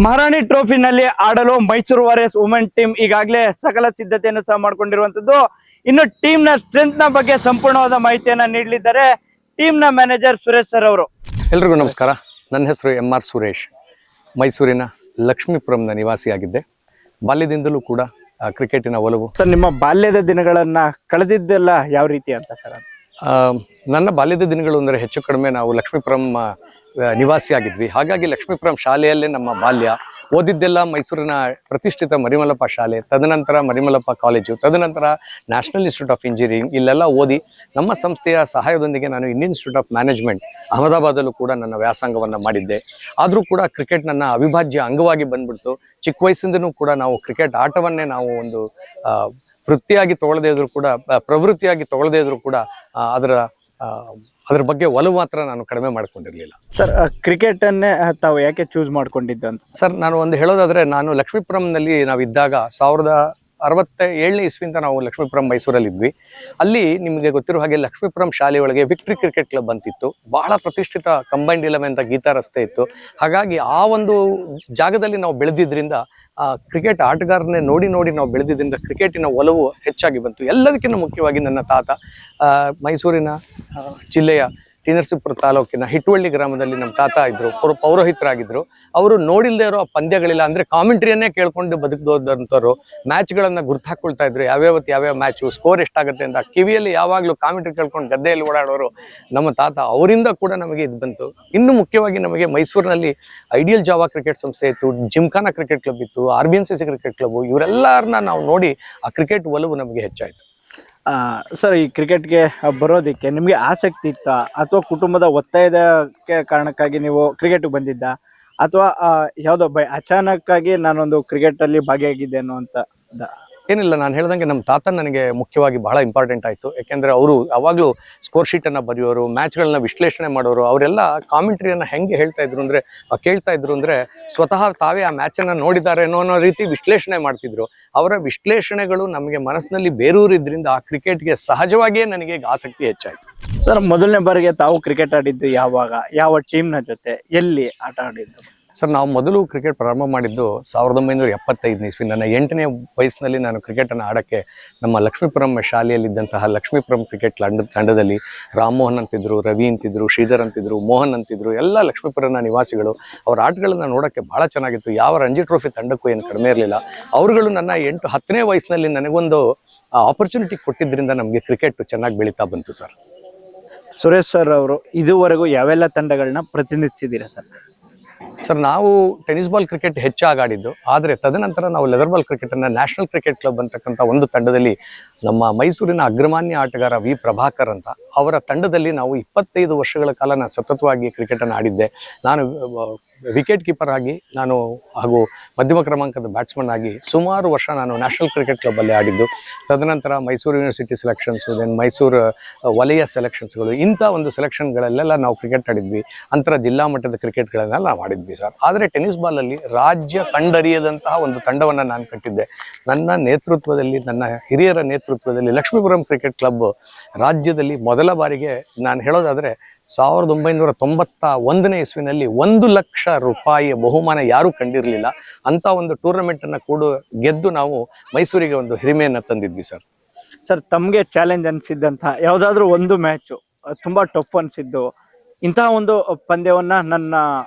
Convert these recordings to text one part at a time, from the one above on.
ಮಹಾರಾಣಿ ಟ್ರೋಫಿನಲ್ಲಿ ಆಡಲು Mysuru warriors women team ಈಗಾಗಲೇ ಸಕಲ ಸಿದ್ಧತೆಯನ್ನು ಸಹ ಮಾಡಿಕೊಂಡಿರುವಂತದ್ದು. ಇನ್ನು ಟೀಮ್ ನ ಸ್ಟ್ರೆಂತ್ ನ ಬಗ್ಗೆ ಸಂಪೂರ್ಣವಾದ ಮಾಹಿತಿಯನ್ನ ನೀಡಲಿದ್ದಾರೆ ಟೀಮ್ ನ ಮ್ಯಾನೇಜರ್ ಸುರೇಶ್ ಸರ್ ಅವರು. ಎಲ್ರಿಗೂ ನಮಸ್ಕಾರ. ನನ್ನ ಹೆಸರು MR ಸುರೇಶ್. ಮೈಸೂರಿನ ಲಕ್ಷ್ಮೀಪುರಂನ ನಿವಾಸಿಯಾಗಿದ್ದೆ. ಬಾಲ್ಯದಿಂದಲೂ ಕೂಡ ಕ್ರಿಕೆಟಿನ ಒಲವು. ಸರ್, ನಿಮ್ಮ ಬಾಲ್ಯದ ದಿನಗಳನ್ನ ಕಳೆದಿದ್ದೆಲ್ಲ ಯಾವ ರೀತಿ ಅಂತ ಸರ್? ನನ್ನ ಬಾಲ್ಯದ ದಿನಗಳು ಅಂದರೆ ಹೆಚ್ಚು ಕಡಿಮೆ ನಾವು ಲಕ್ಷ್ಮೀಪುರಂ ನಿವಾಸಿಯಾಗಿದ್ವಿ. ಹಾಗಾಗಿ ಲಕ್ಷ್ಮೀಪುರಂ ಶಾಲೆಯಲ್ಲೇ ನಮ್ಮ ಬಾಲ್ಯ. ಓದಿದ್ದೆಲ್ಲ ಮೈಸೂರಿನ ಪ್ರತಿಷ್ಠಿತ ಮರಿಮಲ್ಲಪ್ಪ ಶಾಲೆ, ತದನಂತರ ಮರಿಮಲ್ಲಪ್ಪ ಕಾಲೇಜು, ತದನಂತರ ನ್ಯಾಷನಲ್ ಇನ್ಸ್ಟಿಟ್ಯೂಟ್ ಆಫ್ ಇಂಜಿನಿಯರಿಂಗ್. ಇಲ್ಲೆಲ್ಲ ಓದಿ ನಮ್ಮ ಸಂಸ್ಥೆಯ ಸಹಾಯದೊಂದಿಗೆ ನಾನು ಇಂಡಿಯನ್ ಇನ್ಸ್ಟಿಟ್ಯೂಟ್ ಆಫ್ ಮ್ಯಾನೇಜ್ಮೆಂಟ್ ಅಹಮದಾಬಾದಲ್ಲೂ ಕೂಡ ನನ್ನ ವ್ಯಾಸಂಗವನ್ನು ಮಾಡಿದ್ದೆ. ಆದರೂ ಕೂಡ ಕ್ರಿಕೆಟ್ ನನ್ನ ಅವಿಭಾಜ್ಯ ಅಂಗವಾಗಿ ಬಂದ್ಬಿಡ್ತು. ಚಿಕ್ಕ ವಯಸ್ಸಿಂದನೂ ಕೂಡ ನಾವು ಕ್ರಿಕೆಟ್ ಆಟವನ್ನೇ ನಾವು ಒಂದು ವೃತ್ತಿಯಾಗಿ ತಗೊಳ್ಳದೇ ಇದ್ರು ಕೂಡ, ಪ್ರವೃತ್ತಿಯಾಗಿ ತಗೊಳ್ಳದೇ ಇದ್ರು ಕೂಡ ಅದರ ಬಗ್ಗೆ ಒಲವು ಮಾತ್ರ ನಾನು ಕಡಿಮೆ ಮಾಡ್ಕೊಂಡಿರ್ಲಿಲ್ಲ. ಸರ್, ಕ್ರಿಕೆಟ್ ಅನ್ನೇ ತಾವು ಯಾಕೆ ಚೂಸ್ ಮಾಡ್ಕೊಂಡಿದ್ದು ಅಂತ? ಸರ್, ನಾನು ಒಂದು ಹೇಳೋದಾದ್ರೆ, ನಾನು ಲಕ್ಷ್ಮೀಪುರಂನಲ್ಲಿ ನಾವಿದ್ದಾಗ 1967ನೇ ಇಸ್ವಿಯಿಂದ ನಾವು ಲಕ್ಷ್ಮೀಪುರಂ ಮೈಸೂರಲ್ಲಿ ಇದ್ವಿ. ಅಲ್ಲಿ ನಿಮಗೆ ಗೊತ್ತಿರೋ ಹಾಗೆ ಲಕ್ಷ್ಮೀಪುರಂ ಶಾಲೆಯೊಳಗೆ ವಿಕ್ಟ್ರಿ ಕ್ರಿಕೆಟ್ ಕ್ಲಬ್ ಅಂತಿತ್ತು. ಬಹಳ ಪ್ರತಿಷ್ಠಿತ ಕಂಬೈನ್ಡ್ 11 ಅಂತ ಗೀತಾ ರಸ್ತೆ ಇತ್ತು. ಹಾಗಾಗಿ ಆ ಒಂದು ಜಾಗದಲ್ಲಿ ನಾವು ಬೆಳೆದಿದ್ರಿಂದ, ಕ್ರಿಕೆಟ್ ಆಟಗಾರನೇ ನೋಡಿ ನಾವು ಬೆಳೆದಿದ್ದರಿಂದ ಕ್ರಿಕೆಟಿನ ಒಲವು ಹೆಚ್ಚಾಗಿ ಬಂತು. ಎಲ್ಲದಕ್ಕಿಂತ ಮುಖ್ಯವಾಗಿ ನನ್ನ ತಾತ ಮೈಸೂರಿನ ಜಿಲ್ಲೆಯ ಟಿ ನರಸೀಪುರ ತಾಲೂಕಿನ ಹಿಟ್ವಳ್ಳಿ ಗ್ರಾಮದಲ್ಲಿ ನಮ್ಮ ತಾತ ಇದ್ರು, ಪೌರೋಹಿತರಾಗಿದ್ರು. ಅವರು ನೋಡಿಲ್ದೇ ಇರೋ ಪಂದ್ಯಗಳಿಲ್ಲ, ಅಂದ್ರೆ ಕಾಮೆಂಟ್ರಿಯನ್ನೇ ಕೇಳ್ಕೊಂಡು ಬದುಕಿದೋದಂಥವ್ರು. ಮ್ಯಾಚ್ಗಳನ್ನ ಗುರ್ತು ಹಾಕೊಳ್ತಾ ಇದ್ರು, ಯಾವ್ಯಾವ ಮ್ಯಾಚು, ಸ್ಕೋರ್ ಎಷ್ಟಾಗುತ್ತೆ ಅಂತ ಕಿವಿಯಲ್ಲಿ ಯಾವಾಗಲೂ ಕಾಮೆಂಟ್ರಿ ಕೇಳ್ಕೊಂಡು ಗದ್ದೆಯಲ್ಲಿ ಓಡಾಡೋರು ನಮ್ಮ ತಾತ. ಅವರಿಂದ ಕೂಡ ನಮಗೆ ಇದು ಬಂತು. ಇನ್ನು ಮುಖ್ಯವಾಗಿ ನಮಗೆ ಮೈಸೂರಿನಲ್ಲಿ ಐಡಿಯಲ್ ಜಾವಾ ಕ್ರಿಕೆಟ್ ಸಂಸ್ಥೆ ಇತ್ತು, ಜಿಮ್ಖಾನಾ ಕ್ರಿಕೆಟ್ ಕ್ಲಬ್ ಇತ್ತು, RBNCC ಕ್ರಿಕೆಟ್ ಕ್ಲಬ್. ಇವರೆಲ್ಲರನ್ನ ನಾವು ನೋಡಿ ಆ ಕ್ರಿಕೆಟ್ ಒಲವು ನಮಗೆ ಹೆಚ್ಚಾಯಿತು. ಸರ್, ಈ ಕ್ರಿಕೆಟ್ಗೆ ಬರೋದಕ್ಕೆ ನಿಮಗೆ ಆಸಕ್ತಿ ಇತ್ತಾ, ಅಥವಾ ಕುಟುಂಬದ ಒತ್ತಾಯದಕ್ಕೆ ಕಾರಣಕ್ಕಾಗಿ ನೀವು ಕ್ರಿಕೆಟ್ಗೆ ಬಂದಿದ್ದ, ಅಥವಾ ಯಾವುದೋ ಅಚಾನಕ್ ಆಗಿ ನಾನೊಂದು ಕ್ರಿಕೆಟ್ ಅಲ್ಲಿ ಭಾಗಿಯಾಗಿದ್ದೆ ಅನ್ನುವಂತ? ಏನಿಲ್ಲ, ನಾನು ಹೇಳ್ದಂಗೆ ನಮ್ಮ ತಾತ ನನಗೆ ಮುಖ್ಯವಾಗಿ ಬಹಳ ಇಂಪಾರ್ಟೆಂಟ್ ಆಯಿತು. ಯಾಕೆಂದರೆ ಅವರು ಯಾವಾಗಲೂ ಸ್ಕೋರ್ ಶೀಟನ್ನು ಬರೆಯೋರು, ಮ್ಯಾಚ್ಗಳನ್ನ ವಿಶ್ಲೇಷಣೆ ಮಾಡೋರು. ಅವರೆಲ್ಲ ಕಾಮೆಂಟ್ರಿಯನ್ನು ಹೆಂಗೆ ಕೇಳ್ತಾ ಇದ್ರು ಅಂದರೆ ಸ್ವತಃ ತಾವೇ ಆ ಮ್ಯಾಚನ್ನು ನೋಡಿದ್ದಾರೆ ಅನ್ನೋ ರೀತಿ ವಿಶ್ಲೇಷಣೆ ಮಾಡ್ತಿದ್ರು. ಅವರ ವಿಶ್ಲೇಷಣೆಗಳು ನಮಗೆ ಮನಸ್ಸಿನಲ್ಲಿ ಬೇರೂರಿದ್ರಿಂದ ಆ ಕ್ರಿಕೆಟ್ಗೆ ಸಹಜವಾಗಿಯೇ ನನಗೆ ಆಸಕ್ತಿ ಹೆಚ್ಚಾಯಿತು. ಸರ್, ಮೊದಲನೇ ಬಾರಿಗೆ ತಾವು ಕ್ರಿಕೆಟ್ ಆಡಿದ್ದು ಯಾವಾಗ, ಯಾವ ಟೀಮ್ನ ಜೊತೆ, ಎಲ್ಲಿ ಆಟ ಆಡಿದ್ದು? ಸರ್, ನಾವು ಮೊದಲು ಕ್ರಿಕೆಟ್ ಪ್ರಾರಂಭ ಮಾಡಿದ್ದು 1975ನೇ ಇಸ್ವಿ. ನನ್ನ 8ನೇ ವಯಸ್ಸಿನಲ್ಲಿ ನಾನು ಕ್ರಿಕೆಟನ್ನು ಆಡೋಕ್ಕೆ ನಮ್ಮ ಲಕ್ಷ್ಮೀಪುರಂ ಶಾಲೆಯಲ್ಲಿದ್ದಂತಹ ಲಕ್ಷ್ಮೀಪುರಂ ಕ್ರಿಕೆಟ್ ತಂಡದಲ್ಲಿ ರಾಮಮೋಹನ್ ಅಂತಿದ್ರು, ರವಿ ಅಂತಿದ್ರು, ಶ್ರೀಧರ್ ಅಂತಿದ್ರು, ಮೋಹನ್ ಅಂತಿದ್ರು. ಎಲ್ಲ ಲಕ್ಷ್ಮೀಪುರನ ನಿವಾಸಿಗಳು. ಅವರ ಆಟಗಳನ್ನು ನೋಡೋಕ್ಕೆ ಭಾಳ ಚೆನ್ನಾಗಿತ್ತು. ಯಾವ ರಂಜಿ ಟ್ರೋಫಿ ತಂಡಕ್ಕೂ ಏನು ಕಡಿಮೆ ಇರಲಿಲ್ಲ. ಅವರುಗಳು ನನ್ನ 10ನೇ ವಯಸ್ಸಿನಲ್ಲಿ ನನಗೊಂದು ಆಪರ್ಚುನಿಟಿ ಕೊಟ್ಟಿದ್ದರಿಂದ ನಮಗೆ ಕ್ರಿಕೆಟ್ ಚೆನ್ನಾಗಿ ಬೆಳೀತಾ ಬಂತು. ಸರ್, ಸುರೇಶ್ ಸರ್ ಅವರು ಇದುವರೆಗೂ ಯಾವೆಲ್ಲ ತಂಡಗಳನ್ನ ಪ್ರತಿನಿಧಿಸಿದ್ದೀರಾ ಸರ್? ಸರ್, ನಾವು ಟೆನ್ನಿಸ್ ಬಾಲ್ ಕ್ರಿಕೆಟ್ ಹೆಚ್ಚಾಗಿ ಆಡಿದ್ದು. ಆದರೆ ತದನಂತರ ನಾವು ಲೆದರ್ ಬಾಲ್ ಕ್ರಿಕೆಟನ್ನು ನ್ಯಾಷನಲ್ ಕ್ರಿಕೆಟ್ ಕ್ಲಬ್ ಅಂತಕ್ಕಂಥ ಒಂದು ತಂಡದಲ್ಲಿ ನಮ್ಮ ಮೈಸೂರಿನ ಅಗ್ರಮಾನ್ಯ ಆಟಗಾರ ವಿ ಪ್ರಭಾಕರ್ ಅಂತ ಅವರ ತಂಡದಲ್ಲಿ ನಾವು 25 ವರ್ಷಗಳ ಕಾಲ ನಾನು ಸತತವಾಗಿ ಕ್ರಿಕೆಟನ್ನು ಆಡಿದ್ದೆ. ನಾನು ವಿಕೆಟ್ ಕೀಪರ್ ಆಗಿ ಹಾಗೂ ಮಧ್ಯಮ ಕ್ರಮಾಂಕದ ಬ್ಯಾಟ್ಸ್ಮನ್ ಆಗಿ ಸುಮಾರು ವರ್ಷ ನಾನು ನ್ಯಾಷನಲ್ ಕ್ರಿಕೆಟ್ ಕ್ಲಬ್ಬಲ್ಲಿ ಆಡಿದ್ದು. ತದನಂತರ Mysuru university selections, then Mysuru ವಲಯ ಸೆಲೆಕ್ಷನ್ಸ್ಗಳು, ಇಂಥ ಒಂದು ಸೆಲೆಕ್ಷನ್ಗಳಲ್ಲೆಲ್ಲ ನಾವು ಕ್ರಿಕೆಟ್ ಆಡಿದ್ವಿ. ಅಂತರ ಜಿಲ್ಲಾ ಮಟ್ಟದ ಕ್ರಿಕೆಟ್ಗಳನ್ನೆಲ್ಲ ನಾವು ಆಡಿದ್ವಿ ಸರ್. ಆದರೆ ಟೆನ್ನಿಸ್ ಬಾಲಲ್ಲಿ ರಾಜ್ಯ ಕಂಡರಿಯದಂತಹ ಒಂದು ತಂಡವನ್ನು ನಾನು ಕಟ್ಟಿದ್ದೆ. ನನ್ನ ನೇತೃತ್ವದಲ್ಲಿ, ನನ್ನ ಹಿರಿಯರ ನೇತೃತ್ವದಲ್ಲಿ ಲಕ್ಷ್ಮೀಪುರಂ ಕ್ರಿಕೆಟ್ ಕ್ಲಬ್ ರಾಜ್ಯದಲ್ಲಿ ಮೊದಲ ಬಾರಿಗೆ, ನಾನು ಹೇಳೋದಾದರೆ 1991ನೇ ಇಸ್ವಿನಲ್ಲಿ 1 ಲಕ್ಷ ರೂಪಾಯಿಯ ಬಹುಮಾನ ಯಾರೂ ಕಂಡಿರಲಿಲ್ಲ. ಅಂಥ ಒಂದು ಟೂರ್ನಮೆಂಟನ್ನು ಗೆದ್ದು ನಾವು ಮೈಸೂರಿಗೆ ಒಂದು ಹಿರಿಮೆಯನ್ನು ತಂದಿದ್ವಿ ಸರ್. ಸರ್, ತಮಗೆ ಚಾಲೆಂಜ್ ಅನಿಸಿದ್ದಂಥ ಯಾವುದಾದ್ರೂ ಒಂದು ಮ್ಯಾಚು ತುಂಬ ಟಫ್ ಅನಿಸಿದ್ದು, ಇಂತಹ ಒಂದು ಪಂದ್ಯವನ್ನ ನನ್ನ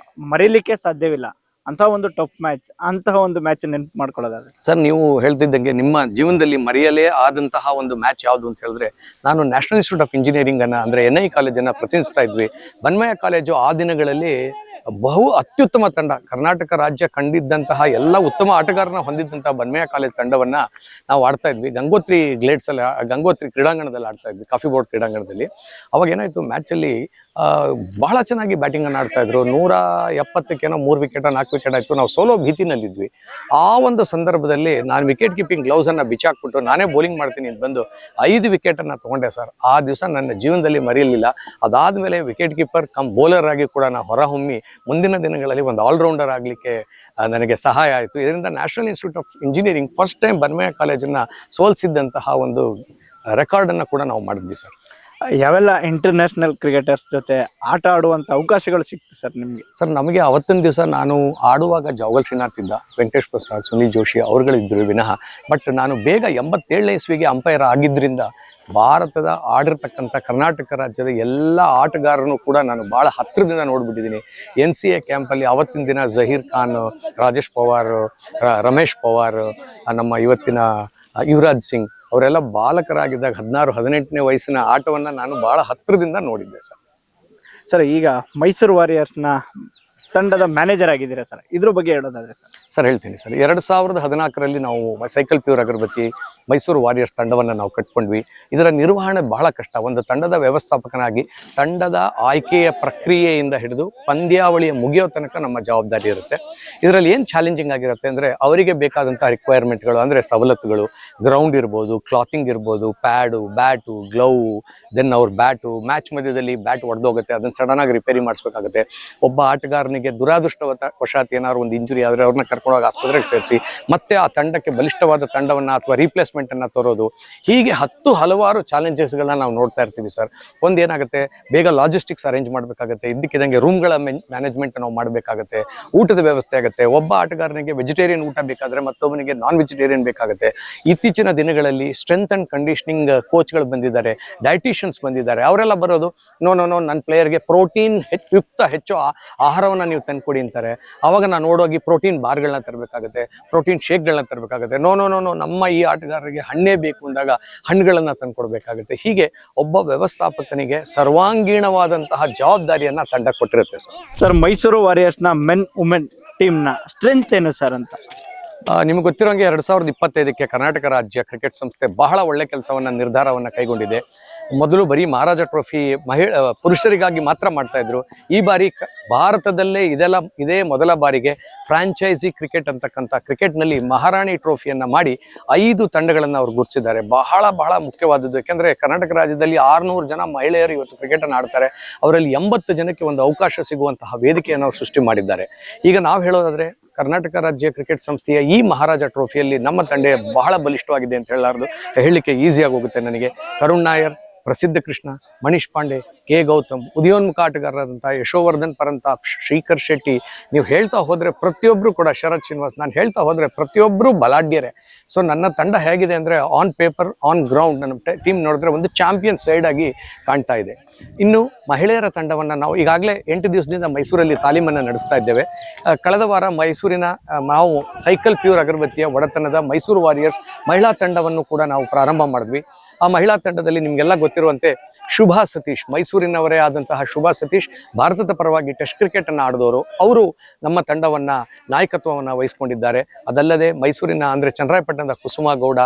ಮರೀಲಿಕ್ಕೆ ಸಾಧ್ಯವಿಲ್ಲ, ಅಂತಹ ಒಂದು ಟಫ್ ಮ್ಯಾಚ್, ಅಂತಹ ಒಂದು ಮ್ಯಾಚ್ ನೆನಪು ಮಾಡ್ಕೊಳ್ಳೋದಾದ್ರೆ? ಸರ್, ನೀವು ಹೇಳ್ತಿದ್ದಂಗೆ ನಿಮ್ಮ ಜೀವನದಲ್ಲಿ ಮರೆಯಲೇ ಆದಂತಹ ಒಂದು ಮ್ಯಾಚ್ ಯಾವುದು ಅಂತ ಹೇಳಿದ್ರೆ, ನಾನು ನ್ಯಾಷನಲ್ ಇನ್ಸ್ಟಿಟ್ಯೂಟ್ ಆಫ್ ಇಂಜಿನಿಯರಿಂಗ್ ಅನ್ನ, ಅಂದರೆ NI ಕಾಲೇಜನ್ನು ಪ್ರತಿನಿಧಿಸ್ತಾ ಇದ್ವಿ. ಬನ್ಮಯ ಕಾಲೇಜು ಆ ದಿನಗಳಲ್ಲಿ ಬಹು ಅತ್ಯುತ್ತಮ ತಂಡ, ಕರ್ನಾಟಕ ರಾಜ್ಯ ಕಂಡಿದ್ದಂತಹ ಎಲ್ಲ ಉತ್ತಮ ಆಟಗಾರನ ಹೊಂದಿದ್ದಂತಹ ಬನ್ಮಯ ಕಾಲೇಜ್ ತಂಡವನ್ನ ನಾವು ಆಡ್ತಾ ಇದ್ವಿ. ಗಂಗೋತ್ರಿ ಕ್ರೀಡಾಂಗಣದಲ್ಲಿ ಆಡ್ತಾ ಇದ್ವಿ, ಕಾಫಿ ಬೋರ್ಡ್ ಕ್ರೀಡಾಂಗಣದಲ್ಲಿ. ಅವಾಗ ಏನಾಯ್ತು, ಮ್ಯಾಚಲ್ಲಿ ಬಹಳ ಚೆನ್ನಾಗಿ ಬ್ಯಾಟಿಂಗನ್ನು ಆಡ್ತಾ ಇದ್ರು. 170ಕ್ಕೇನೋ 3 ವಿಕೆಟ್ 4 ವಿಕೆಟ್ ಆಯಿತು. ನಾವು ಸೋಲೋ ಭೀತಿನಲ್ಲಿದ್ವಿ. ಆ ಒಂದು ಸಂದರ್ಭದಲ್ಲಿ ನಾನು ವಿಕೆಟ್ ಕೀಪಿಂಗ್ ಗ್ಲೌಸನ್ನು ಬಿಚ್ಚಾಕ್ಬಿಟ್ಟು ನಾನೇ ಬೌಲಿಂಗ್ ಮಾಡ್ತೀನಿ ಅಂತ ಬಂದು 5 ವಿಕೆಟನ್ನು ತೊಗೊಂಡೆ ಸರ್. ಆ ದಿವಸ ನನ್ನ ಜೀವನದಲ್ಲಿ ಮರೆಯಲಿಲ್ಲ. ಅದಾದಮೇಲೆ ವಿಕೆಟ್ ಕೀಪರ್ ಕಮ್ ಬೌಲರ್ ಆಗಿ ಕೂಡ ನಾನು ಹೊರಹೊಮ್ಮಿ ಮುಂದಿನ ದಿನಗಳಲ್ಲಿ ಒಂದು ಆಲ್ರೌಂಡರ್ ಆಗಲಿಕ್ಕೆ ನನಗೆ ಸಹಾಯ ಆಯಿತು. ಇದರಿಂದ National Institute of Engineering first time Banumaiah ಕಾಲೇಜನ್ನು ಸೋಲಿಸಿದ್ದಂತಹ ಒಂದು ರೆಕಾರ್ಡನ್ನು ಕೂಡ ನಾವು ಮಾಡಿದ್ವಿ ಸರ್. ಯಾವೆಲ್ಲ ಇಂಟರ್ನ್ಯಾಷನಲ್ ಕ್ರಿಕೆಟರ್ಸ್ ಜೊತೆ ಆಟ ಆಡುವಂತ ಅವಕಾಶಗಳು ಸಿಕ್ತು ಸರ್ ನಿಮ್ಗೆ? ಸರ್ ನಮಗೆ ಅವತ್ತಿನ ದಿವಸ ನಾನು ಆಡುವಾಗ ಜಾವಗಲ್ ಶ್ರೀನಾಥ್ ಇದ್ದ, ವೆಂಕಟೇಶ್ ಪ್ರಸಾದ್, ಸುನಿಲ್ ಜೋಶಿ ಅವರುಗಳಿದ್ರು ವಿನಃ. ಬಟ್ ನಾನು ಬೇಗ 87ನೇ ಇಸ್ವಿಗೆ ಅಂಪೈರ್ ಆಗಿದ್ದರಿಂದ ಭಾರತದ ಆಡಿರ್ತಕ್ಕಂಥ ಕರ್ನಾಟಕ ರಾಜ್ಯದ ಎಲ್ಲ ಆಟಗಾರನು ಕೂಡ ನಾನು ಭಾಳ ಹತ್ತಿರದಿಂದ ನೋಡ್ಬಿಟ್ಟಿದ್ದೀನಿ. NCA ಕ್ಯಾಂಪಲ್ಲಿ ಅವತ್ತಿನ ದಿನ ಜಹೀರ್ ಖಾನ್, ರಾಜೇಶ್ ಪವಾರ್, ರಮೇಶ್ ಪವಾರ್, ನಮ್ಮ ಇವತ್ತಿನ ಯುವರಾಜ್ ಸಿಂಗ್ ಅವರೆಲ್ಲ ಬಾಲಕರಾಗಿದ್ದಾಗ 16-18ನೇ ವಯಸ್ಸಿನ ಆಟವನ್ನು ನಾನು ಭಾಳ ಹತ್ತಿರದಿಂದ ನೋಡಿದ್ದೆ ಸರ್. ಸರ್ ಈಗ ಮೈಸೂರು ವಾರಿಯರ್ಸ್ನ ತಂಡದ ಮ್ಯಾನೇಜರ್ ಆಗಿದ್ದೀರಾ ಸರ್, ಇದ್ರ ಬಗ್ಗೆ ಹೇಳೋದಾದ್ರೆ ಸರ್ ಹೇಳ್ತೀನಿ ಸರ್. 2014ರಲ್ಲಿ ನಾವು ಸೈಕಲ್ ಪ್ಯೂರ್ ಅಗರಬತ್ತಿ ಮೈಸೂರು ವಾರಿಯರ್ಸ್ ತಂಡವನ್ನು ನಾವು ಕಟ್ಕೊಂಡ್ವಿ. ಇದರ ನಿರ್ವಹಣೆ ಬಹಳ ಕಷ್ಟ. ಒಂದು ತಂಡದ ವ್ಯವಸ್ಥಾಪಕನಾಗಿ ತಂಡದ ಆಯ್ಕೆಯ ಪ್ರಕ್ರಿಯೆಯಿಂದ ಹಿಡಿದು ಪಂದ್ಯಾವಳಿಯ ಮುಗಿಯೋ ತನಕ ನಮ್ಮ ಜವಾಬ್ದಾರಿ ಇರುತ್ತೆ. ಇದರಲ್ಲಿ ಏನು ಚಾಲೆಂಜಿಂಗ್ ಆಗಿರುತ್ತೆ ಅಂದರೆ ಅವರಿಗೆ ಬೇಕಾದಂಥ ರಿಕ್ವೈರ್ಮೆಂಟ್ಗಳು ಅಂದರೆ ಸವಲತ್ತುಗಳು, ಗ್ರೌಂಡ್ ಇರ್ಬೋದು, ಕ್ಲಾತಿಂಗ್ ಇರ್ಬೋದು, ಪ್ಯಾಡು, ಬ್ಯಾಟು, ಗ್ಲೌ, ದೆನ್ ಅವ್ರ ಬ್ಯಾಟು, ಮ್ಯಾಚ್ ಮಧ್ಯದಲ್ಲಿ ಬ್ಯಾಟ್ ಒಡೆದೋಗುತ್ತೆ, ಅದನ್ನು ಸಡನ್ನಾಗಿ ರಿಪೇರಿ ಮಾಡಿಸ್ಬೇಕಾಗುತ್ತೆ. ಒಬ್ಬ ಆಟಗಾರನಿಗೆ ದುರಾದೃಷ್ಟವಶಾತ್ ಏನಾದ್ರು ಒಂದು ಇಂಜುರಿ ಆದರೆ ಅವ್ರನ್ನ ಕರ್ಕೊಂಡೋಗಿ ಆಸ್ಪತ್ರೆಗೆ ಸೇರಿಸಿ ಮತ್ತೆ ಆ ತಂಡಕ್ಕೆ ಬಲಿಷ್ಠವಾದ ತಂಡವನ್ನು ಅಥವಾ ರೀಪ್ಲೇಸ್ಮೆಂಟನ್ನು ತರೋದು, ಹೀಗೆ ಹಲವಾರು ಚಾಲೆಂಜಸ್ಗಳನ್ನ ನಾವು ನೋಡ್ತಾ ಇರ್ತೀವಿ ಸರ್. ಒಂದೇನಾಗುತ್ತೆ, ಬೇಗ ಲಾಜಿಸ್ಟಿಕ್ಸ್ ಅರೇಂಜ್ ಮಾಡಬೇಕಾಗುತ್ತೆ, ಇದ್ದಕ್ಕಿದ್ದಂಗೆ ರೂಮ್ಗಳ ಮ್ಯಾನೇಜ್ಮೆಂಟ್ ನಾವು ಮಾಡಬೇಕಾಗುತ್ತೆ, ಊಟದ ವ್ಯವಸ್ಥೆ ಆಗುತ್ತೆ. ಒಬ್ಬ ಆಟಗಾರನಿಗೆ ವೆಜಿಟೇರಿಯನ್ ಊಟ ಬೇಕಾದರೆ ಮತ್ತೊಬ್ಬನಿಗೆ ನಾನ್ ವೆಜಿಟೇರಿಯನ್ ಬೇಕಾಗುತ್ತೆ. ಇತ್ತೀಚಿನ ದಿನಗಳಲ್ಲಿ ಸ್ಟ್ರೆಂತ್ ಅಂಡ್ ಕಂಡೀಷನಿಂಗ್ ಕೋಚ್ಗಳು ಬಂದಿದ್ದಾರೆ, ಡಯಟಿಷಿಯನ್ಸ್ ಬಂದಿದ್ದಾರೆ. ಅವರೆಲ್ಲ ಬರೋದು ನೋ ನನ್ನ ಪ್ಲೇಯರ್ಗೆ ಪ್ರೋಟೀನ್ ಯುಕ್ತ ಹೆಚ್ಚು ಆಹಾರವನ್ನು ನೀವು ತಂದ್ಕೊಡಿ ಅಂತಾರೆ. ಆವಾಗ ನಾನು ನೋಡೋಗಿ ಪ್ರೋಟೀನ್ ಬಾರ್ಗಳನ್ನ ತರಬೇಕಾಗುತ್ತೆ, ಪ್ರೋಟೀನ್ ಶೇಕ್ಗಳನ್ನ ತರಬೇಕಾಗುತ್ತೆ. ನೋ ನಮ್ಮ ಈ ಆಟಗಾರರಿಗೆ ಹಣ್ಣೇ ಬೇಕು ಅಂದಾಗ ಹಣ್ಣುಗಳನ್ನ ತಂದ್ಕೊಡ್ಬೇಕಾಗುತ್ತೆ. ಹೀಗೆ ಒಬ್ಬ ವ್ಯವಸ್ಥಾಪಕನಿಗೆ ಸರ್ವಾಂಗೀಣವಾದಂತಹ ಜವಾಬ್ದಾರಿಯನ್ನ ತಂಡ ಕೊಟ್ಟಿರುತ್ತೆ ಸರ್. ಸರ್ ಮೈಸೂರು ವಾರಿಯರ್ಸ್ನ ಮೆನ್ ವುಮೆನ್ ಟೀಮ್ನ ಸ್ಟ್ರೆಂತ್ ಏನು ಸರ್ ಅಂತ? ನಿಮ್ಗೆ ಗೊತ್ತಿರೋಂಗೆ 2025ಕ್ಕೆ ಕರ್ನಾಟಕ ರಾಜ್ಯ ಕ್ರಿಕೆಟ್ ಸಂಸ್ಥೆ ಬಹಳ ಒಳ್ಳೆ ನಿರ್ಧಾರವನ್ನು ಕೈಗೊಂಡಿದೆ. ಮೊದಲು ಬರೀ ಮಹಾರಾಜ ಟ್ರೋಫಿ ಪುರುಷರಿಗಾಗಿ ಮಾತ್ರ ಮಾಡ್ತಾ ಇದ್ರು. ಈ ಬಾರಿ ಭಾರತದಲ್ಲೇ ಇದೇ ಮೊದಲ ಬಾರಿಗೆ ಫ್ರಾಂಚೈಸಿ ಕ್ರಿಕೆಟ್ ಅಂತಕ್ಕಂಥ ಕ್ರಿಕೆಟ್ನಲ್ಲಿ ಮಹಾರಾಣಿ ಟ್ರೋಫಿಯನ್ನು ಮಾಡಿ 5 ತಂಡಗಳನ್ನು ಅವ್ರು ಗುರುತಿಸಿದ್ದಾರೆ. ಬಹಳ ಮುಖ್ಯವಾದದ್ದು. ಯಾಕೆಂದರೆ ಕರ್ನಾಟಕ ರಾಜ್ಯದಲ್ಲಿ 600 ಜನ ಮಹಿಳೆಯರು ಇವತ್ತು ಕ್ರಿಕೆಟನ್ನು ಆಡ್ತಾರೆ. ಅವರಲ್ಲಿ 80 ಜನಕ್ಕೆ ಒಂದು ಅವಕಾಶ ಸಿಗುವಂತಹ ವೇದಿಕೆಯನ್ನು ಅವರು ಸೃಷ್ಟಿ ಮಾಡಿದ್ದಾರೆ. ಈಗ ನಾವು ಹೇಳೋದಾದ್ರೆ ಕರ್ನಾಟಕ ರಾಜ್ಯ ಕ್ರಿಕೆಟ್ ಸಂಸ್ಥೆಯ ಈ ಮಹಾರಾಜ ಟ್ರೋಫಿಯಲ್ಲಿ ನಮ್ಮ ತಂಡ ಬಹಳ ಬಲಿಷ್ಠವಾಗಿದೆ ಅಂತ ಹೇಳಲಿಕ್ಕೆ ಈಸಿಯಾಗಿ ಹೋಗುತ್ತೆ ನನಗೆ. ಕರುಣ್ ನಾಯರ್, ಪ್ರಸಿದ್ಧ ಕೃಷ್ಣ, ಮನೀಶ್ ಪಾಂಡೆ, ಕೆ ಗೌತಮ್, ಉದಯೋನ್ಮುಖ ಆಟಗಾರರಾದಂಥ ಯಶೋವರ್ಧನ್ ಪರಂತಾಪ್, ಶ್ರೀಕರ್ ಶೆಟ್ಟಿ, ನೀವು ಹೇಳ್ತಾ ಹೋದರೆ ಪ್ರತಿಯೊಬ್ಬರು ಕೂಡ, ಶರತ್ ಶ್ರೀನಿವಾಸ್, ನಾನು ಹೇಳ್ತಾ ಹೋದರೆ ಪ್ರತಿಯೊಬ್ಬರು ಬಲಾಢ್ಯರೇ. ಸೊ ನನ್ನ ತಂಡ ಹೇಗಿದೆ ಅಂದರೆ ಆನ್ ಪೇಪರ್, ಆನ್ ಗ್ರೌಂಡ್ ನನ್ನ ಟೀಮ್ ನೋಡಿದ್ರೆ ಒಂದು ಚಾಂಪಿಯನ್ ಸೈಡ್ ಆಗಿ ಕಾಣ್ತಾ ಇದೆ. ಇನ್ನು ಮಹಿಳೆಯರ ತಂಡವನ್ನು ನಾವು ಈಗಾಗಲೇ 8 ದಿವಸದಿಂದ ಮೈಸೂರಲ್ಲಿ ತಾಲೀಮನ್ನು ನಡೆಸ್ತಾ ಇದ್ದೇವೆ. ಕಳೆದ ವಾರ ಮೈಸೂರಿನ ನಾವು ಸೈಕಲ್ ಪ್ಯೂರ್ ಅಗರಬತ್ತಿಯ ಒಡೆತನದ ಮೈಸೂರು ವಾರಿಯರ್ಸ್ ಮಹಿಳಾ ತಂಡವನ್ನು ಕೂಡ ನಾವು ಪ್ರಾರಂಭ ಮಾಡಿದ್ವಿ. ಆ ಮಹಿಳಾ ತಂಡದಲ್ಲಿ ನಿಮಗೆಲ್ಲ ಗೊತ್ತಿರುವಂತೆ ಶುಭಾ ಸತೀಶ್, ಮೈಸೂರಿನವರೇ ಆದಂತಹ ಶುಭಾ ಸತೀಶ್ ಭಾರತದ ಪರವಾಗಿ ಟೆಸ್ಟ್ ಕ್ರಿಕೆಟ್ ಅನ್ನು ಆಡಿದವರು. ಅವರು ನಮ್ಮ ತಂಡವನ್ನ ನಾಯಕತ್ವವನ್ನು ವಹಿಸಿಕೊಂಡಿದ್ದಾರೆ. ಅದಲ್ಲದೆ ಮೈಸೂರಿನ ಅಂದರೆ ಚನ್ನರಾಯಪಟ್ಟಣದ ಕುಸುಮಾ ಗೌಡ,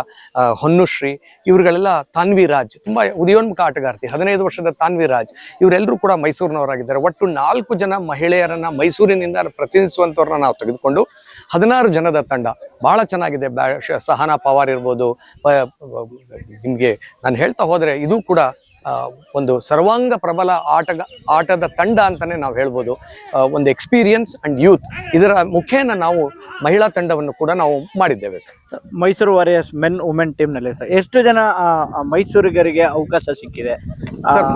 ಹೊನ್ನುಶ್ರೀ, ಇವರುಗಳೆಲ್ಲ, ತಾನ್ವಿ ರಾಜ್, ತುಂಬಾ ಉದಯೋನ್ಮುಖ ಆಟಗಾರ್ತಿ, 15 ವರ್ಷದ ತಾನ್ವಿ ರಾಜ್, ಇವರೆಲ್ಲರೂ ಕೂಡ ಮೈಸೂರಿನವರಾಗಿದ್ದಾರೆ. ಒಟ್ಟು 4 ಜನ ಮಹಿಳೆಯರನ್ನ ಮೈಸೂರಿನಿಂದ ಪ್ರತಿನಿಧಿಸುವಂಥವ್ರನ್ನ ನಾವು ತೆಗೆದುಕೊಂಡು 16 ಜನದ ತಂಡ ಬಹಳ ಚೆನ್ನಾಗಿದೆ. ಸಹನಾ ಪವಾರ್ ಇರ್ಬೋದು, ನಿಮಗೆ ನಾನು ಹೇಳ್ತಾ ಹೋದರೆ ಇದು ಕೂಡ ಒಂದು ಸರ್ವಾಂಗ ಪ್ರಬಲ ಆಟದ ತಂಡ ಅಂತಾನೆ ನಾವು ಹೇಳ್ಬೋದು. ಒಂದು ಎಕ್ಸ್ಪೀರಿಯನ್ಸ್ ಅಂಡ್ ಯೂತ್, ಇದರ ಮುಖೇನ ನಾವು ಮಹಿಳಾ ತಂಡವನ್ನು ಕೂಡ ನಾವು ಮಾಡಿದ್ದೇವೆ sir. Mysuru Warriors men women ಟೀಮ್ನಲ್ಲಿ ಸರ್ ಎಷ್ಟು ಜನ ಮೈಸೂರಿಗರಿಗೆ ಅವಕಾಶ ಸಿಕ್ಕಿದೆ ಸರ್?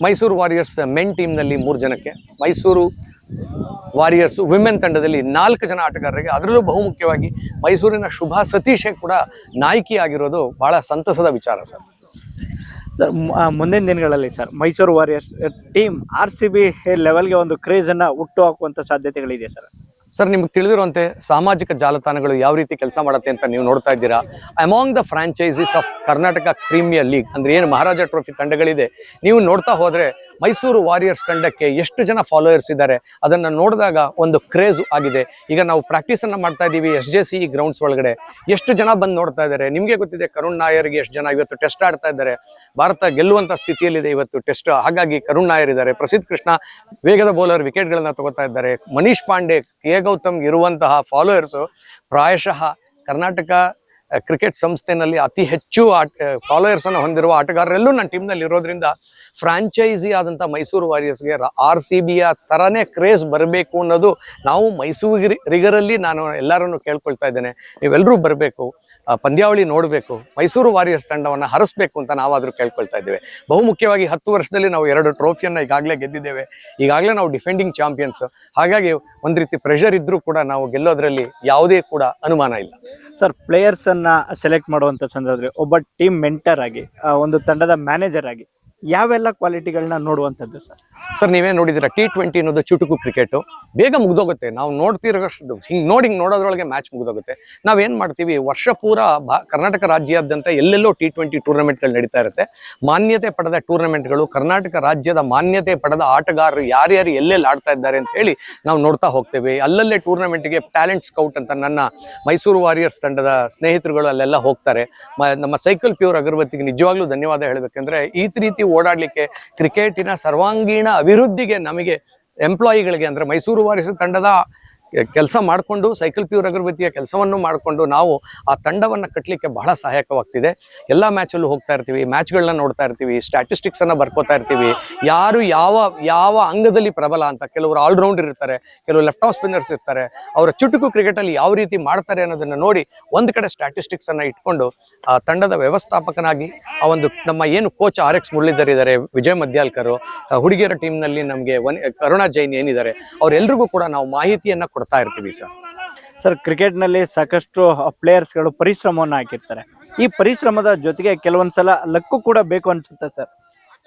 ಮೈಸೂರು ವಾರಿಯರ್ಸ್ ಮೆನ್ ಟೀಮ್ನಲ್ಲಿ 3 ಜನಕ್ಕೆ, ಮೈಸೂರು ವಾರಿಯರ್ಸ್ ವಿಮೆನ್ ತಂಡದಲ್ಲಿ 4 ಜನ ಆಟಗಾರರಿಗೆ, ಅದರಲ್ಲೂ ಬಹುಮುಖ್ಯವಾಗಿ ಮೈಸೂರಿನ ಶುಭಾ ಸತೀಶೇ ಕೂಡ ನಾಯಕಿ ಆಗಿರೋದು ಬಹಳ ಸಂತಸದ ವಿಚಾರ ಸರ್. ಸರ್ ಮುಂದಿನ ದಿನಗಳಲ್ಲಿ sir Mysuru warriors team RCB ಲೆವೆಲ್ಗೆ ಒಂದು ಕ್ರೇಜನ್ನು ಹುಟ್ಟು ಹಾಕುವಂಥ ಸಾಧ್ಯತೆಗಳಿದೆ ಸರ್? ಸರ್ ನಿಮ್ಗೆ ತಿಳಿದಿರುವಂತೆ ಸಾಮಾಜಿಕ ಜಾಲತಾಣಗಳು ಯಾವ ರೀತಿ ಕೆಲಸ ಮಾಡುತ್ತೆ ಅಂತ ನೀವು ನೋಡ್ತಾ ಇದ್ದೀರಾ. Among the franchises of Karnataka premier league ಅಂದರೆ ಏನು ಮಹಾರಾಜ ಟ್ರೋಫಿ ತಂಡಗಳಿದೆ, ನೀವು ನೋಡ್ತಾ ಹೋದರೆ ಮೈಸೂರು ವಾರಿಯರ್ಸ್ ತಂಡಕ್ಕೆ ಎಷ್ಟು ಜನ ಫಾಲೋಯರ್ಸ್ ಇದ್ದಾರೆ ಅದನ್ನು ನೋಡಿದಾಗ ಒಂದು ಕ್ರೇಜ್ ಆಗಿದೆ. ಈಗ ನಾವು ಪ್ರಾಕ್ಟೀಸನ್ನು ಮಾಡ್ತಾ ಇದ್ದೀವಿ SJCE ಗ್ರೌಂಡ್ಸ್ ಒಳಗಡೆ, ಎಷ್ಟು ಜನ ಬಂದು ನೋಡ್ತಾ ಇದ್ದಾರೆ. ನಿಮಗೆ ಗೊತ್ತಿದೆ ಕರುಣ್ ನಾಯರ್ಗೆ ಎಷ್ಟು ಜನ ಇವತ್ತು ಟೆಸ್ಟ್ ಆಡ್ತಾ ಇದ್ದಾರೆ. ಭಾರತ ಗೆಲ್ಲುವಂಥ ಸ್ಥಿತಿಯಲ್ಲಿದೆ ಇವತ್ತು ಟೆಸ್ಟ್, ಹಾಗಾಗಿ ಕರುಣ್ ನಾಯರ್ ಇದ್ದಾರೆ. ಪ್ರಸಿದ್ಧ ಕೃಷ್ಣ ವೇಗದ ಬೌಲರ್ ವಿಕೆಟ್ಗಳನ್ನ ತಗೋತಾ ಇದ್ದಾರೆ. ಮನೀಶ್ ಪಾಂಡೆ, ಕೆ ಗೌತಮ್ ಇರುವಂತಹ ಫಾಲೋಯರ್ಸು ಪ್ರಾಯಶಃ ಕರ್ನಾಟಕ ಕ್ರಿಕೆಟ್ ಸಂಸ್ಥೆನಲ್ಲಿ ಅತಿ ಹೆಚ್ಚು ಫಾಲೋಯರ್ಸ್ ಅನ್ನು ಹೊಂದಿರುವ ಆಟಗಾರರೆಲ್ಲೂ ನನ್ನ ಟೀಮ್ನಲ್ಲಿ ಇರೋದ್ರಿಂದ ಫ್ರಾಂಚೈಸಿ ಆದಂಥ ಮೈಸೂರು ವಾರಿಯರ್ಸ್ಗೆ RCBಯ ಥರನೇ ಕ್ರೇಜ್ ಬರಬೇಕು ಅನ್ನೋದು ನಾವು ಮೈಸೂರಿಗರಲ್ಲಿ ನಾನು ಎಲ್ಲರನ್ನು ಕೇಳ್ಕೊಳ್ತಾ ಇದ್ದೇನೆ. ನೀವೆಲ್ಲರೂ ಬರಬೇಕು, ಪಂದ್ಯಾವಳಿ ನೋಡಬೇಕು, ಮೈಸೂರು ವಾರಿಯರ್ಸ್ ತಂಡವನ್ನು ಹರಿಸ್ಬೇಕು ಅಂತ ನಾವಾದರೂ ಕೇಳ್ಕೊಳ್ತಾ ಇದ್ದೇವೆ. ಬಹುಮುಖ್ಯವಾಗಿ 10 ವರ್ಷದಲ್ಲಿ ನಾವು 2 ಟ್ರೋಫಿಯನ್ನು ಈಗಾಗಲೇ ಗೆದ್ದಿದ್ದೇವೆ. ಈಗಾಗಲೇ ನಾವು ಡಿಫೆಂಡಿಂಗ್ ಚಾಂಪಿಯನ್ಸ್. ಹಾಗಾಗಿ ಒಂದು ರೀತಿ ಪ್ರೆಷರ್ ಇದ್ರೂ ಕೂಡ ನಾವು ಗೆಲ್ಲೋದ್ರಲ್ಲಿ ಯಾವುದೇ ಕೂಡ ಅನುಮಾನ ಇಲ್ಲ. ಸರ್, ಪ್ಲೇಯರ್ಸ್ ಅನ್ನ ಸೆಲೆಕ್ಟ್ ಮಾಡುವಂತ ಸಂದರ್ಭದಲ್ಲಿ ಒಬ್ಬ ಟೀಮ್ ಮೆಂಟರ್ ಆಗಿ, ಒಂದು ತಂಡದ ಮ್ಯಾನೇಜರ್ ಆಗಿ ಯಾವೆಲ್ಲ ಕ್ವಾಲಿಟಿಗಳನ್ನ ನೋಡುವಂಥದ್ದು ಸರ್? ಸರ್, ನೀವೇ ನೋಡಿದ್ದೀರಾ, T20 ಅನ್ನೋದು ಚುಟುಕು ಕ್ರಿಕೆಟು, ಬೇಗ ಮುಗ್ದೋಗುತ್ತೆ. ನಾವು ನೋಡ್ತಿರೋಷ್ಟು ಹಿಂಗೆ ನೋಡೋದ್ರೊಳಗೆ ಮ್ಯಾಚ್ ಮುಗ್ದೋಗುತ್ತೆ. ನಾವೇನು ಮಾಡ್ತೀವಿ, ವರ್ಷ ಪೂರ ಕರ್ನಾಟಕ ರಾಜ್ಯಾದ್ಯಂತ ಎಲ್ಲೆಲ್ಲೋ T20 ಟೂರ್ನಮೆಂಟ್ಗಳು ನಡೀತಾ ಇರುತ್ತೆ. ಮಾನ್ಯತೆ ಪಡೆದ ಟೂರ್ನಮೆಂಟ್ಗಳು, ಕರ್ನಾಟಕ ರಾಜ್ಯದ ಮಾನ್ಯತೆ ಪಡೆದ ಆಟಗಾರರು ಯಾರ್ಯಾರು ಎಲ್ಲೆಲ್ಲಿ ಆಡ್ತಾ ಇದ್ದಾರೆ ಅಂತ ಹೇಳಿ ನಾವು ನೋಡ್ತಾ ಹೋಗ್ತೇವೆ. ಅಲ್ಲಲ್ಲೇ ಟೂರ್ನಮೆಂಟ್ಗೆ ಟ್ಯಾಲೆಂಟ್ ಸ್ಕೌಟ್ ಅಂತ ನನ್ನ ಮೈಸೂರು ವಾರಿಯರ್ಸ್ ತಂಡದ ಸ್ನೇಹಿತರುಗಳು ಅಲ್ಲೆಲ್ಲ ಹೋಗ್ತಾರೆ. ನಮ್ಮ ಸೈಕಲ್ ಪ್ಯೂರ್ ಅಗರಬತ್ತಿಗೆ ನಿಜವಾಗ್ಲೂ ಧನ್ಯವಾದ ಹೇಳಬೇಕಂದ್ರೆ, ಈ ರೀತಿ ಓಡಾಡಲಿಕ್ಕೆ ಕ್ರಿಕೆಟಿನ ಸರ್ವಾಂಗೀಣ ಅಭಿವೃದ್ಧಿಗೆ ನಮಗೆ ಎಂಪ್ಲಾಯಿಗಳಿಗೆ ಅಂದರೆ ಮೈಸೂರು ವಾರಿಯರ್ಸ್ ತಂಡದ ಕೆಲಸ ಮಾಡಿಕೊಂಡು, ಸೈಕಲ್ ಪ್ಯೂರ್ ಅಗರಬತ್ತಿಯ ಕೆಲಸವನ್ನು ಮಾಡಿಕೊಂಡು ನಾವು ಆ ತಂಡವನ್ನು ಕಟ್ಟಲಿಕ್ಕೆ ಬಹಳ ಸಹಾಯಕವಾಗ್ತಿದೆ. ಎಲ್ಲ ಮ್ಯಾಚಲ್ಲೂ ಹೋಗ್ತಾ ಇರ್ತೀವಿ, ಮ್ಯಾಚ್ಗಳನ್ನ ನೋಡ್ತಾ ಇರ್ತೀವಿ, ಸ್ಟ್ಯಾಟಿಸ್ಟಿಕ್ಸನ್ನು ಬರ್ಕೋತಾ ಇರ್ತೀವಿ. ಯಾರು ಯಾವ ಅಂಗದಲ್ಲಿ ಪ್ರಬಲ ಅಂತ, ಕೆಲವರು ಆಲ್ರೌಂಡರ್ ಇರ್ತಾರೆ, ಕೆಲವು ಲೆಫ್ಟ್ ಆಫ್ ಸ್ಪಿನ್ನರ್ಸ್ ಇರ್ತಾರೆ. ಅವರ ಚುಟುಕು ಕ್ರಿಕೆಟಲ್ಲಿ ಯಾವ ರೀತಿ ಮಾಡ್ತಾರೆ ಅನ್ನೋದನ್ನು ನೋಡಿ ಒಂದು ಕಡೆ ಸ್ಟ್ಯಾಟಿಸ್ಟಿಕ್ಸನ್ನು ಇಟ್ಕೊಂಡು ಆ ತಂಡದ ವ್ಯವಸ್ಥಾಪಕನಾಗಿ ಆ ಒಂದು ನಮ್ಮ ಏನು ಕೋಚ್ RX ಮುರಳೀಧರ್ ಇದ್ದಾರೆ, ವಿಜಯ್ ಮದ್ಯಾಲ್ಕರ್, ಹುಡುಗಿಯರ ಟೀಮ್ನಲ್ಲಿ ನಮಗೆ ಕರುಣಾ ಜೈನ್ ಏನಿದ್ದಾರೆ, ಅವರೆಲ್ಲರಿಗೂ ಕೂಡ ನಾವು ಮಾಹಿತಿಯನ್ನು ಕೊಡ್ತಾ ಇರ್ತೀವಿ ಸರ್. ಕ್ರಿಕೆಟ್ನಲ್ಲಿ ಸಾಕಷ್ಟು ಪ್ಲೇಯರ್ಸ್ಗಳು ಪರಿಶ್ರಮವನ್ನು ಹಾಕಿರ್ತಾರೆ. ಈ ಪರಿಶ್ರಮದ ಜೊತೆಗೆ ಕೆಲವೊಂದ್ಸಲ ಲಕ್ಕು ಕೂಡ ಬೇಕು ಅನ್ಸುತ್ತೆ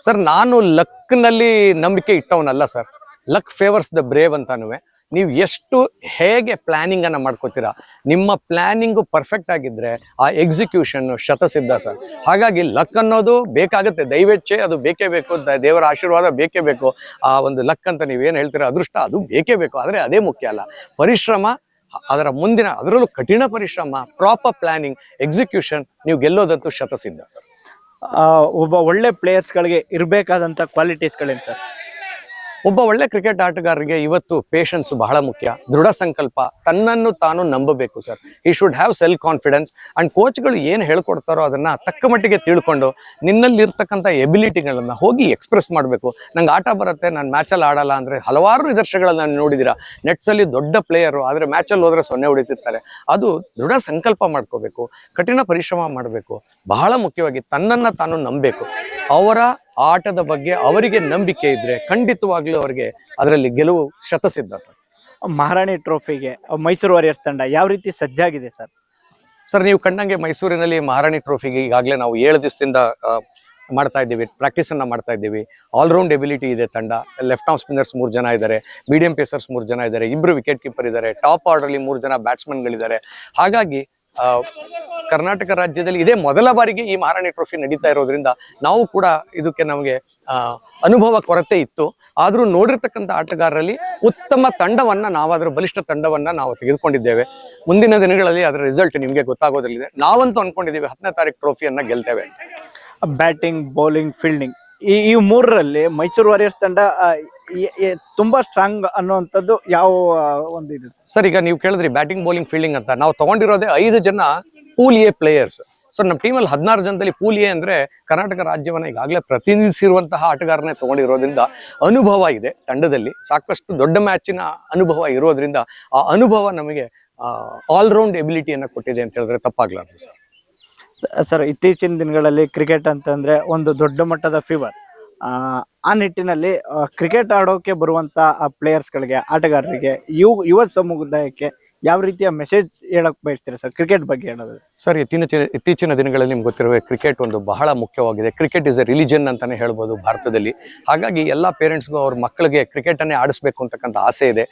ಸರ್. ನಾನು ಲಕ್ನಲ್ಲಿ ನಂಬಿಕೆ ಇಟ್ಟವನಲ್ಲ sir. Luck favours the brave ಅಂತಾನು. ನೀವು ಎಷ್ಟು ಹೇಗೆ ಪ್ಲಾನಿಂಗ್ ಅನ್ನ ಮಾಡ್ಕೋತೀರಾ, ನಿಮ್ಮ ಪ್ಲಾನಿಂಗು ಪರ್ಫೆಕ್ಟ್ ಆಗಿದ್ರೆ ಆ ಎಕ್ಸಿಕ್ಯೂಷನ್ ಶತಸಿದ್ಧ ಸರ್. ಹಾಗಾಗಿ ಲಕ್ ಅನ್ನೋದು ಬೇಕಾಗುತ್ತೆ, ದೈವೇಚ್ಛೆ ಅದು ಬೇಕೇ ಬೇಕು, ದೇವರ ಆಶೀರ್ವಾದ ಬೇಕೇ ಬೇಕು. ಆ ಒಂದು ಲಕ್ ಅಂತ ನೀವೇನು ಹೇಳ್ತೀರಾ, ಅದೃಷ್ಟ ಅದು ಬೇಕೇ ಬೇಕು. ಆದರೆ ಅದೇ ಮುಖ್ಯ ಅಲ್ಲ, ಪರಿಶ್ರಮ, ಅದರ ಮುಂದಿನ ಅದರಲ್ಲೂ ಕಠಿಣ ಪರಿಶ್ರಮ, ಪ್ರಾಪರ್ ಪ್ಲಾನಿಂಗ್, ಎಕ್ಸಿಕ್ಯೂಷನ್, ನೀವು ಗೆಲ್ಲೋದಂತೂ ಶತಸಿದ್ಧ ಸರ್. ಒಬ್ಬ ಒಳ್ಳೆ ಪ್ಲೇಯರ್ಸ್ಗಳಿಗೆ ಇರಬೇಕಾದಂಥ ಕ್ವಾಲಿಟೀಸ್ಗಳೇನು ಸರ್? ಒಬ್ಬ ಒಳ್ಳೆ ಕ್ರಿಕೆಟ್ ಆಟಗಾರರಿಗೆ ಇವತ್ತು ಪೇಷನ್ಸ್ ಬಹಳ ಮುಖ್ಯ, ದೃಢ ಸಂಕಲ್ಪ, ತನ್ನನ್ನು ತಾನು ನಂಬಬೇಕು sir. He should have self confidence. And ಕೋಚ್ಗಳು ಏನು ಹೇಳ್ಕೊಡ್ತಾರೋ ಅದನ್ನ ತಕ್ಕ ಮಟ್ಟಿಗೆ ತಿಳ್ಕೊಂಡು ನಿನ್ನಲ್ಲಿರ್ತಕ್ಕಂಥ ಎಬಿಲಿಟಿಗಳನ್ನ ಹೋಗಿ ಎಕ್ಸ್ಪ್ರೆಸ್ ಮಾಡಬೇಕು. ನಂಗೆ ಆಟ ಬರುತ್ತೆ, ನಾನು ಮ್ಯಾಚಲ್ಲಿ ಆಡಲ್ಲ ಅಂದರೆ ಹಲವಾರು ನಿದರ್ಶನಗಳನ್ನ ನೋಡಿದ್ದೀರಾ. ನೆಟ್ಸಲ್ಲಿ ದೊಡ್ಡ ಪ್ಲೇಯರು, ಆದರೆ ಮ್ಯಾಚಲ್ಲಿ ಹೋದ್ರೆ 0 ಹೊಡಿತಿರ್ತಾರೆ. ಅದು ದೃಢ ಸಂಕಲ್ಪ ಮಾಡ್ಕೋಬೇಕು, ಕಠಿಣ ಪರಿಶ್ರಮ ಮಾಡಬೇಕು, ಬಹಳ ಮುಖ್ಯವಾಗಿ ತನ್ನನ್ನು ತಾನು ನಂಬಬೇಕು. ಅವರ ಆಟದ ಬಗ್ಗೆ ಅವರಿಗೆ ನಂಬಿಕೆ ಇದ್ರೆ ಖಂಡಿತವಾಗ್ಲೂ ಅವರಿಗೆ ಅದರಲ್ಲಿ ಗೆಲುವು ಶತಸಿದ್ಧ ಸರ್. ಮಹಾರಾಣಿ ಟ್ರೋಫಿಗೆ ಮೈಸೂರು ವಾರಿಯರ್ಸ್ ತಂಡ ಯಾವ ರೀತಿ ಸಜ್ಜಾಗಿದೆ ಸರ್? ಸರ್, ನೀವು ಕಂಡಂಗೆ ಮೈಸೂರಿನಲ್ಲಿ ಮಹಾರಾಣಿ ಟ್ರೋಫಿಗೆ ಈಗಾಗಲೇ ನಾವು 7 ದಿವಸದಿಂದ ಮಾಡ್ತಾ ಇದ್ದೀವಿ, ಪ್ರಾಕ್ಟೀಸ್ ಅನ್ನ ಮಾಡ್ತಾ ಇದ್ದೀವಿ. ಆಲ್ರೌಂಡ್ ಎಬಿಲಿಟಿ ಇದೆ ತಂಡ. ಲೆಫ್ಟ್ ಆಫ್ ಸ್ಪಿನ್ನರ್ಸ್ 3 ಜನ ಇದ್ದಾರೆ, ಮೀಡಿಯಂ ಪೇಸರ್ಸ್ 3 ಜನ ಇದ್ದಾರೆ, 2 ವಿಕೆಟ್ ಕೀಪರ್ ಇದ್ದಾರೆ, ಟಾಪ್ ಆರ್ಡರ್ಲಿ 3 ಜನ ಬ್ಯಾಟ್ಸ್ಮನ್ಗಳಿದ್ದಾರೆ. ಹಾಗಾಗಿ ಕರ್ನಾಟಕ ರಾಜ್ಯದಲ್ಲಿ ಇದೇ ಮೊದಲ ಬಾರಿಗೆ ಈ ಮಹಾರಾಣಿ ಟ್ರೋಫಿ ನಡೀತಾ ಇರೋದ್ರಿಂದ ನಾವು ಕೂಡ ಇದಕ್ಕೆ ನಮಗೆ ಅನುಭವ ಕೊರತೆ ಇತ್ತು. ಆದರೂ ನೋಡಿರ್ತಕ್ಕಂಥ ಆಟಗಾರರಲ್ಲಿ ಉತ್ತಮ ತಂಡವನ್ನ, ನಾವಾದರೂ ಬಲಿಷ್ಠ ತಂಡವನ್ನ ನಾವು ತೆಗೆದುಕೊಂಡಿದ್ದೇವೆ. ಮುಂದಿನ ದಿನಗಳಲ್ಲಿ ಅದರ ರಿಸಲ್ಟ್ ನಿಮಗೆ ಗೊತ್ತಾಗೋದ್ರಲ್ಲಿದೆ. ನಾವಂತೂ ಅನ್ಕೊಂಡಿದ್ದೀವಿ 10ನೇ ತಾರೀಕು ಟ್ರೋಫಿಯನ್ನ ಗೆಲ್ತೇವೆ ಅಂತ. ಬ್ಯಾಟಿಂಗ್, ಬೌಲಿಂಗ್, ಫೀಲ್ಡಿಂಗ್ ಈ 3ರಲ್ಲಿ ಮೈಸೂರು ವಾರಿಯರ್ಸ್ ತಂಡ ತುಂಬಾ ಸ್ಟ್ರಾಂಗ್ ಅನ್ನುವಂಥದ್ದು ಯಾವ ಒಂದು ಇದೆ ಸರ್? ಈಗ ನೀವು ಕೇಳಿದ್ರಿ ಬ್ಯಾಟಿಂಗ್, ಬೌಲಿಂಗ್, ಫೀಲ್ಡಿಂಗ್ ಅಂತ. ನಾವು ತಗೊಂಡಿರೋದೇ 5 ಜನ ಪೂಲ್ ಎ ಪ್ಲೇಯರ್ಸ್. ಸೊ ನಮ್ಮ ಟೀಮಲ್ಲಿ 16 ಜನದಲ್ಲಿ ಪೂಲ್ ಎ ಅಂದ್ರೆ ಕರ್ನಾಟಕ ರಾಜ್ಯವನ್ನ ಈಗಾಗಲೇ ಪ್ರತಿನಿಧಿಸಿರುವಂತಹ ಆಟಗಾರನೇ ತಗೊಂಡಿರೋದ್ರಿಂದ ಅನುಭವ ಇದೆ ತಂಡದಲ್ಲಿ. ಸಾಕಷ್ಟು ದೊಡ್ಡ ಮ್ಯಾಚಿನ ಅನುಭವ ಇರೋದ್ರಿಂದ ಆ ಅನುಭವ ನಮಗೆ ಆಲ್ರೌಂಡ್ ಎಬಿಲಿಟಿಯನ್ನು ಕೊಟ್ಟಿದೆ ಅಂತ ಹೇಳಿದ್ರೆ ತಪ್ಪಾಗ್ಲಾರ್ದು ಸರ್. ಸರ್, ಇತ್ತೀಚಿನ ದಿನಗಳಲ್ಲಿ ಕ್ರಿಕೆಟ್ ಅಂತಂದ್ರೆ ಒಂದು ದೊಡ್ಡ ಮಟ್ಟದ ಫೀವರ್. ಆ ನಿಟ್ಟಿನಲ್ಲಿ ಕ್ರಿಕೆಟ್ ಆಡೋಕೆ ಬರುವಂತ ಪ್ಲೇಯರ್ಸ್ಗಳಿಗೆ, ಆಟಗಾರರಿಗೆ, ಯುವ ಸಮುದಾಯಕ್ಕೆ ಯಾವ ರೀತಿಯ ಮೆಸೇಜ್ ಹೇಳಕ್ ಬಯಸ್ತೀರಾ ಸರ್ ಕ್ರಿಕೆಟ್ ಬಗ್ಗೆ ಹೇಳೋದು? ಸರ್, ಇತ್ತೀಚಿನ ದಿನಗಳಲ್ಲಿ ನಿಮ್ಗೆ ಗೊತ್ತಿರುವ ಕ್ರಿಕೆಟ್ ಒಂದು ಬಹಳ ಮುಖ್ಯವಾಗಿದೆ. ಕ್ರಿಕೆಟ್ ಇಸ್ ಎ ರಿಲಿಜನ್ ಅಂತಾನೆ ಹೇಳ್ಬೋದು ಭಾರತದಲ್ಲಿ. ಹಾಗಾಗಿ ಎಲ್ಲ ಪೇರೆಂಟ್ಸ್ಗೂ ಅವ್ರ ಮಕ್ಕಳಿಗೆ ಕ್ರಿಕೆಟನ್ನೇ ಆಡಿಸ್ಬೇಕು ಅಂತಕ್ಕಂಥ ಆಸೆ ಇದೆ.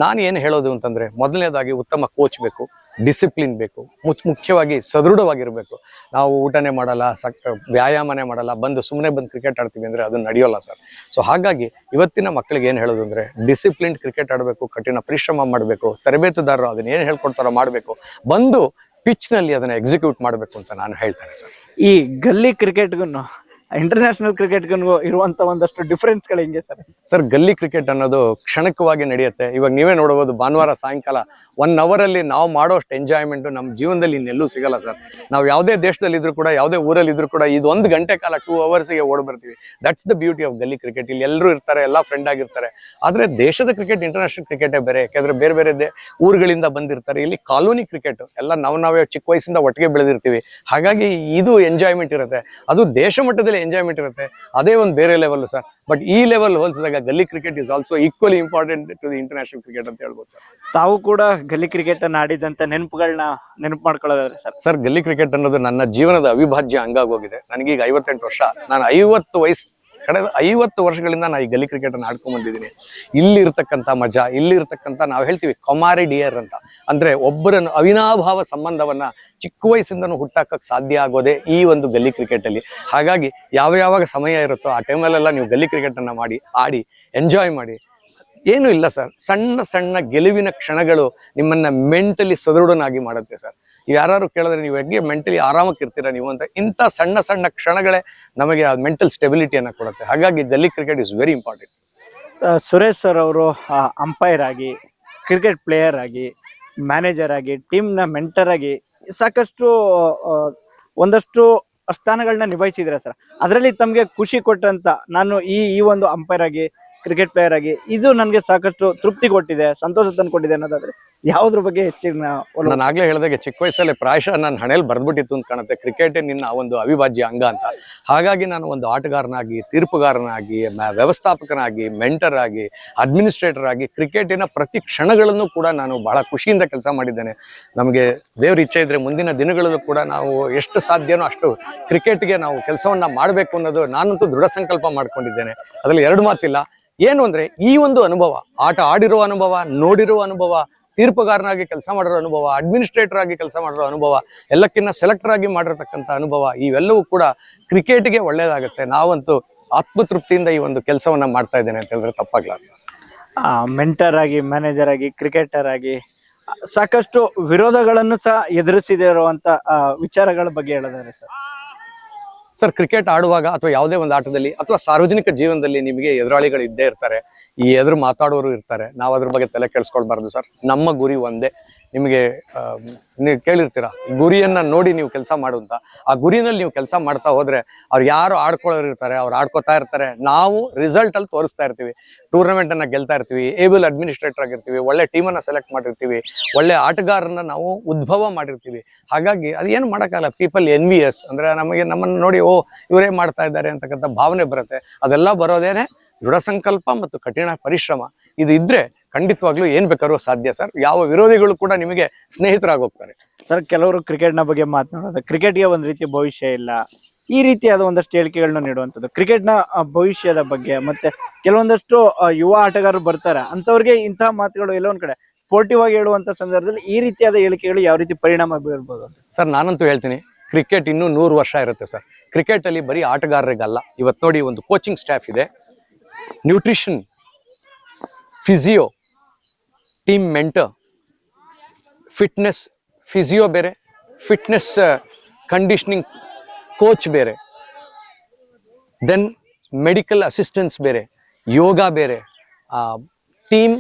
ನಾನು ಏನು ಹೇಳೋದು ಅಂತಂದ್ರೆ, ಮೊದಲನೇದಾಗಿ ಉತ್ತಮ ಕೋಚ್ ಬೇಕು, ಡಿಸಿಪ್ಲಿನ್ ಬೇಕು, ಮುಖ್ಯವಾಗಿ ಸದೃಢವಾಗಿರ್ಬೇಕು. ನಾವು ಊಟನೇ ಮಾಡಲ್ಲ, ವ್ಯಾಯಾಮನೇ ಮಾಡಲ್ಲ, ಸುಮ್ಮನೆ ಬಂದು ಕ್ರಿಕೆಟ್ ಆಡ್ತೀವಿ ಅಂದ್ರೆ ಅದು ನಡೆಯೋಲ್ಲ ಸರ್. ಸೊ ಹಾಗಾಗಿ ಇವತ್ತಿನ ಮಕ್ಕಳಿಗೆ ಏನು ಹೇಳೋದು ಅಂದ್ರೆ, ಡಿಸಿಪ್ಲಿನ್ ಕ್ರಿಕೆಟ್ ಆಡಬೇಕು, ಕಠಿಣ ಪರಿಶ್ರಮ ಮಾಡಬೇಕು, ತರಬೇತುದಾರರು ಅದನ್ನ ಏನು ಹೇಳ್ಕೊಡ್ತಾರೋ ಮಾಡಬೇಕು, ಪಿಚ್ ನಲ್ಲಿ ಅದನ್ನ ಎಕ್ಸಿಕ್ಯೂಟ್ ಮಾಡಬೇಕು ಅಂತ ನಾನು ಹೇಳ್ತೇನೆ ಸರ್. ಈ ಗಲ್ಲಿ ಕ್ರಿಕೆಟ್ಗೂ ಇಂಟರ್ನ್ಯಾಷನಲ್ ಕ್ರಿಕೆಟ್ಗೂ ಇರುವಂತ ಒಂದಷ್ಟು ಡಿಫ್ರೆನ್ಸ್ಗಳು ಹೆಂಗೆ ಸರ್? ಸರ್ ಗಲ್ಲಿ ಕ್ರಿಕೆಟ್ ಅನ್ನೋದು ಕ್ಷಣಿಕವಾಗಿ ನಡೆಯುತ್ತೆ. ಇವಾಗ ನೀವೇ ನೋಡಬಹುದು, ಭಾನುವಾರ ಸಾಯಂಕಾಲ 1 ಅವರ್ ಅಲ್ಲಿ ನಾವು ಮಾಡೋಷ್ಟು ಎಂಜಾಯ್ಮೆಂಟ್ ನಮ್ಮ ಜೀವನದಲ್ಲಿ ಇನ್ನೆಲ್ಲೂ ಸಿಗಲ್ಲ ಸರ್. ನಾವು ಯಾವುದೇ ದೇಶದಲ್ಲಿ ಇದ್ರೂ ಕೂಡ, ಯಾವುದೇ ಊರಲ್ಲಿ ಇದ್ರೂ ಕೂಡ, ಇದು 1 ಗಂಟೆ ಕಾಲ 2 ಅವರ್ಸ್ಗೆ ಓಡ್ ಬರ್ತೀವಿ. ದಟ್ಸ್ ದ ಬ್ಯೂಟಿ ಆಫ್ ಗಲ್ಲಿ ಕ್ರಿಕೆಟ್. ಇಲ್ಲಿ ಎಲ್ಲರೂ ಇರ್ತಾರೆ, ಎಲ್ಲ ಫ್ರೆಂಡ್ ಆಗಿರ್ತಾರೆ. ಆದ್ರೆ ದೇಶದ ಕ್ರಿಕೆಟ್, ಇಂಟರ್ನ್ಯಾಷನಲ್ ಕ್ರಿಕೆಟೇ ಬೇರೆ. ಯಾಕಂದ್ರೆ ಬೇರೆ ಬೇರೆ ಊರುಗಳಿಂದ ಬಂದಿರ್ತಾರೆ. ಇಲ್ಲಿ ಕಾಲೋನಿ ಕ್ರಿಕೆಟ್ ಎಲ್ಲ ನಾವೇ ಚಿಕ್ಕ ವಯಸ್ಸಿಂದ ಒಟ್ಟಿಗೆ ಬೆಳೆದಿರ್ತೀವಿ. ಹಾಗಾಗಿ ಇದು ಎಂಜಾಯ್ಮೆಂಟ್ ಇರುತ್ತೆ, ಅದು ದೇಶ ಮಟ್ಟದಲ್ಲಿ ಎಂಜಾಯ್ಮೆಂಟ್ ಇರುತ್ತೆ. ಅದೇ ಒಂದು ಬೇರೆ ಲೆವೆಲ್ ಸರ್. ಬಟ್ ಈ ಲೆವೆಲ್ ಹೋಲಿಸಿದಾಗ gully cricket is also equally important to the international cricket ಅಂತ ಹೇಳ್ಬೋದು ಸರ್. ತಾವು ಕೂಡ ಗಲ್ಲಿ ಕ್ರಿಕೆಟ್ ಅನ್ನ ಆಡಿದಂತ ನೆನಪುಗಳನ್ನ ನೆನಪು ಮಾಡ್ಕೊಳ್ಳೋದಾದ್ರೆ ಸರ್? ಸರ್ ಗಲ್ಲಿ ಕ್ರಿಕೆಟ್ ಅನ್ನೋದು ನನ್ನ ಜೀವನದ ಅವಿಭಾಜ್ಯ ಅಂಗ ಆಗೋಗಿದೆ. ನನಗೀಗ 58 ವರ್ಷ. ನಾನು 50 ವಯಸ್ಸು ಕಳೆದ 50 ವರ್ಷಗಳಿಂದ ನಾನು ಈ ಗಲ್ಲಿ ಕ್ರಿಕೆಟ್ ಅನ್ನು ಆಡ್ಕೊಂಡ್ ಬಂದಿದ್ದೀನಿ. ಇಲ್ಲಿರ್ತಕ್ಕಂಥ ಮಜಾ, ಇಲ್ಲಿರ್ತಕ್ಕಂಥ ನಾವು ಹೇಳ್ತೀವಿ ಕಮಾರಿಡಿಯರ್ ಅಂತ, ಅಂದ್ರೆ ಒಬ್ಬರನ್ನು ಅವಿನಾಭಾವ ಸಂಬಂಧವನ್ನ ಚಿಕ್ಕ ವಯಸ್ಸಿಂದನೂ ಹುಟ್ಟಾಕಕ್ಕೆ ಸಾಧ್ಯ ಆಗೋದೇ ಈ ಒಂದು ಗಲ್ಲಿ ಕ್ರಿಕೆಟ್ ಅಲ್ಲಿ. ಹಾಗಾಗಿ ಯಾವಾಗ ಸಮಯ ಇರುತ್ತೋ ಆ ಟೈಮಲ್ಲೆಲ್ಲ ನೀವು ಗಲ್ಲಿ ಕ್ರಿಕೆಟ್ ಅನ್ನ ಆಡಿ ಎಂಜಾಯ್ ಮಾಡಿ. ಏನು ಇಲ್ಲ ಸರ್, ಸಣ್ಣ ಸಣ್ಣ ಗೆಲುವಿನ ಕ್ಷಣಗಳು ನಿಮ್ಮನ್ನ ಮೆಂಟಲಿ ಸದೃಢನಾಗಿ ಮಾಡುತ್ತೆ ಸರ್. ಯಾರು ಕೇಳಿದ್ರೆ ನೀವು ಹೇಗೆ ಮೆಂಟಲಿ ಆರಾಮಕ್ಕೆ ಇರ್ತೀರಾ ನೀವು ಅಂತ, ಇಂಥ ಸಣ್ಣ ಸಣ್ಣ ಕ್ಷಣಗಳೇ ನಮಗೆ ಆ ಮೆಂಟಲ್ ಸ್ಟೆಬಿಲಿಟಿಯನ್ನು ಕೊಡುತ್ತೆ. ಹಾಗಾಗಿ ಗಲ್ಲಿ cricket is very important. Suresh sir ಅವರು ಅಂಪೈರ್ ಆಗಿ, ಕ್ರಿಕೆಟ್ ಪ್ಲೇಯರ್ ಆಗಿ, ಮ್ಯಾನೇಜರ್ ಆಗಿ, ಟೀಮ್ನ ಮೆಂಟರ್ ಆಗಿ ಸಾಕಷ್ಟು ಒಂದಷ್ಟು ಸ್ಥಾನಗಳನ್ನ ನಿಭಾಯಿಸಿದ್ರೆ ಸರ್. ಅದರಲ್ಲಿ ತಮಗೆ ಖುಷಿ ಕೊಟ್ಟಂತ, ನಾನು ಈ ಒಂದು ಅಂಪೈರ್ ಆಗಿ, ಕ್ರಿಕೆಟ್ ಪ್ಲೇಯರ್ ಆಗಿ ಇದು ನನಗೆ ಸಾಕಷ್ಟು ತೃಪ್ತಿ ಕೊಟ್ಟಿದೆ, ಸಂತೋಷ ತಂದು ಕೊಟ್ಟಿದೆ ಅನ್ನೋದಾದ್ರೆ ಯಾವ್ದ್ರ ಬಗ್ಗೆ ಹೆಚ್ಚಿನ? ನಾನು ಆಗ್ಲೇ ಹೇಳಿದಾಗೆ ಚಿಕ್ಕ ವಯಸ್ಸಲ್ಲಿ ಪ್ರಾಯಶಃ ನನ್ನ ಹಣೆಯಲ್ಲಿ ಬರ್ದ್ಬಿಟ್ಟಿತ್ತು ಅಂತ ಕಾಣುತ್ತೆ, ಕ್ರಿಕೆಟ್ ನಿನ್ನ ಒಂದು ಅವಿಭಾಜ್ಯ ಅಂಗ ಅಂತ. ಹಾಗಾಗಿ ನಾನು ಒಂದು ಆಟಗಾರನಾಗಿ, ತೀರ್ಪುಗಾರನಾಗಿ, ವ್ಯವಸ್ಥಾಪಕನಾಗಿ, ಮೆಂಟರ್ ಆಗಿ, ಅಡ್ಮಿನಿಸ್ಟ್ರೇಟರ್ ಆಗಿ ಕ್ರಿಕೆಟಿನ ಪ್ರತಿ ಕ್ಷಣಗಳನ್ನು ಕೂಡ ನಾನು ಬಹಳ ಖುಷಿಯಿಂದ ಕೆಲಸ ಮಾಡಿದ್ದೇನೆ. ನಮಗೆ ದೇವ್ರ ಇಚ್ಛೆ ಇದ್ರೆ ಮುಂದಿನ ದಿನಗಳಲ್ಲೂ ಕೂಡ ನಾವು ಎಷ್ಟು ಸಾಧ್ಯನೋ ಅಷ್ಟು ಕ್ರಿಕೆಟ್ಗೆ ನಾವು ಕೆಲಸವನ್ನ ಮಾಡಬೇಕು ಅನ್ನೋದು ನಾನಂತೂ ದೃಢ ಸಂಕಲ್ಪ ಮಾಡ್ಕೊಂಡಿದ್ದೇನೆ. ಅದರಲ್ಲಿ 2 ಮಾತಿಲ್ಲ. ಏನು ಅಂದ್ರೆ ಈ ಒಂದು ಅನುಭವ, ಆಟ ಆಡಿರುವ ಅನುಭವ, ನೋಡಿರುವ ಅನುಭವ, ತೀರ್ಪುಗಾರನಾಗಿ ಕೆಲಸ ಮಾಡಿರೋ ಅನುಭವ, ಅಡ್ಮಿನಿಸ್ಟ್ರೇಟರ್ ಆಗಿ ಕೆಲಸ ಮಾಡಿರೋ ಅನುಭವ, ಎಲ್ಲಕ್ಕಿಂತ ಸೆಲೆಕ್ಟರ್ ಆಗಿ ಮಾಡಿರ್ತಕ್ಕಂಥ ಅನುಭವ, ಇವೆಲ್ಲವೂ ಕೂಡ ಕ್ರಿಕೆಟ್ಗೆ ಒಳ್ಳೇದಾಗುತ್ತೆ. ನಾವಂತೂ ಆತ್ಮತೃಪ್ತಿಯಿಂದ ಈ ಒಂದು ಕೆಲಸವನ್ನ ಮಾಡ್ತಾ ಇದ್ದೇನೆ ಅಂತ ಹೇಳಿದ್ರೆ ತಪ್ಪಾಗ್ಲಾರ್ದು ಸರ್. ಮೆಂಟರ್ ಆಗಿ, ಮ್ಯಾನೇಜರ್ ಆಗಿ, ಕ್ರಿಕೆಟರ್ ಆಗಿ ಸಾಕಷ್ಟು ವಿರೋಧಗಳನ್ನು ಸಹ ಎದುರಿಸಿದಿರುವಂತ ವಿಚಾರಗಳ ಬಗ್ಗೆ ಹೇಳೋದಾದ್ರೆ ಸರ್? ಸರ್ ಕ್ರಿಕೆಟ್ ಆಡುವಾಗ ಅಥವಾ ಯಾವುದೇ ಒಂದು ಆಟದಲ್ಲಿ ಅಥವಾ ಸಾರ್ವಜನಿಕ ಜೀವನದಲ್ಲಿ ನಿಮಗೆ ಎದುರಾಳಿಗಳು ಇದ್ದೇ ಇರ್ತಾರೆ, ಈ ಎದುರು ಮಾತಾಡೋರು ಇರ್ತಾರೆ. ನಾವು ಅದ್ರ ಬಗ್ಗೆ ತಲೆ ಕೆಡಿಸ್ಕೊಳ್ಬಾರ್ದು ಸರ್. ನಮ್ಮ ಗುರಿ ಒಂದೇ. ನಿಮಗೆ ನೀವು ಕೇಳಿರ್ತೀರಾ, ಗುರಿಯನ್ನ ನೋಡಿ ನೀವು ಕೆಲಸ ಮಾಡುವಂತ. ಆ ಗುರಿನಲ್ಲಿ ನೀವು ಕೆಲಸ ಮಾಡ್ತಾ ಹೋದ್ರೆ ಅವ್ರು ಯಾರು ಆಡ್ಕೊಳ್ಳೋರು ಇರ್ತಾರೆ, ಅವ್ರು ಆಡ್ಕೋತಾ ಇರ್ತಾರೆ. ನಾವು ರಿಸಲ್ಟ್ ಅಲ್ಲಿ ತೋರಿಸ್ತಾ ಇರ್ತೀವಿ, ಟೂರ್ನಮೆಂಟ್ ಅನ್ನ ಗೆಲ್ತಾ ಇರ್ತೀವಿ, ಏಬಲ್ ಅಡ್ಮಿನಿಸ್ಟ್ರೇಟರ್ ಆಗಿರ್ತೀವಿ, ಒಳ್ಳೆ ಟೀಮನ್ನ ಸೆಲೆಕ್ಟ್ ಮಾಡಿರ್ತೀವಿ, ಒಳ್ಳೆ ಆಟಗಾರನ್ನ ನಾವು ಉದ್ಭವ ಮಾಡಿರ್ತೀವಿ. ಹಾಗಾಗಿ ಅದೇನು ಮಾಡೋಕ್ಕಾಗಲ್ಲ. ಪೀಪಲ್ ಎನ್ವಿಯಸ್ ಅಂದ್ರೆ ನಮ್ಮನ್ನು ನೋಡಿ ಓ ಇವರೇ ಮಾಡ್ತಾ ಇದ್ದಾರೆ ಅಂತಕ್ಕಂಥ ಭಾವನೆ ಬರುತ್ತೆ. ಅದೆಲ್ಲ ಬರೋದೇನೆ ದೃಢ ಸಂಕಲ್ಪ ಮತ್ತು ಕಠಿಣ ಪರಿಶ್ರಮ. ಇದು ಇದ್ರೆ ಖಂಡಿತವಾಗ್ಲೂ ಏನ್ ಬೇಕಾದ್ರೂ ಸಾಧ್ಯ ಸರ್. ಯಾವ ವಿರೋಧಿಗಳು ಕೂಡ ನಿಮಗೆ ಸ್ನೇಹಿತರಾಗೋಗ್ತಾರೆ ಸರ್. ಕೆಲವರು ಕ್ರಿಕೆಟ್ನ ಬಗ್ಗೆ ಮಾತನಾಡೋದು, ಕ್ರಿಕೆಟ್ಗೆ ಒಂದ್ ರೀತಿ ಭವಿಷ್ಯ ಇಲ್ಲ, ಈ ರೀತಿಯಾದ ಒಂದಷ್ಟು ಹೇಳಿಕೆಗಳನ್ನ ನೀಡುವಂಥದ್ದು. ಕ್ರಿಕೆಟ್ನ ಭವಿಷ್ಯದ ಬಗ್ಗೆ ಮತ್ತೆ ಕೆಲವೊಂದಷ್ಟು ಯುವ ಆಟಗಾರರು ಬರ್ತಾರೆ, ಅಂತವ್ರಿಗೆ ಇಂತಹ ಮಾತುಗಳು ಎಲ್ಲೊಂದ್ ಕಡೆ ಸ್ಪೋರ್ಟಿವ್ ಆಗಿ ಹೇಳುವಂತ ಸಂದರ್ಭದಲ್ಲಿ ಈ ರೀತಿಯಾದ ಹೇಳಿಕೆಗಳು ಯಾವ ರೀತಿ ಪರಿಣಾಮ ಬೀರ್ಬೋದು ಸರ್? ನಾನಂತೂ ಹೇಳ್ತೀನಿ, ಕ್ರಿಕೆಟ್ ಇನ್ನೂ 100 ವರ್ಷ ಇರುತ್ತೆ ಸರ್. ಕ್ರಿಕೆಟ್ ಅಲ್ಲಿ ಬರೀ ಆಟಗಾರರಿಗಲ್ಲ, ಇವತ್ತು ನೋಡಿ ಒಂದು ಕೋಚಿಂಗ್ ಸ್ಟಾಫ್ ಇದೆ, nutrition, physio, team mentor, fitness physio ಬೇರೆ, ಫಿಟ್ನೆಸ್ ಕಂಡೀಷನಿಂಗ್ ಕೋಚ್ ಬೇರೆ, ದೆನ್ ಮೆಡಿಕಲ್ ಅಸಿಸ್ಟೆನ್ಸ್ ಬೇರೆ, ಯೋಗ ಬೇರೆ, ಟೀಮ್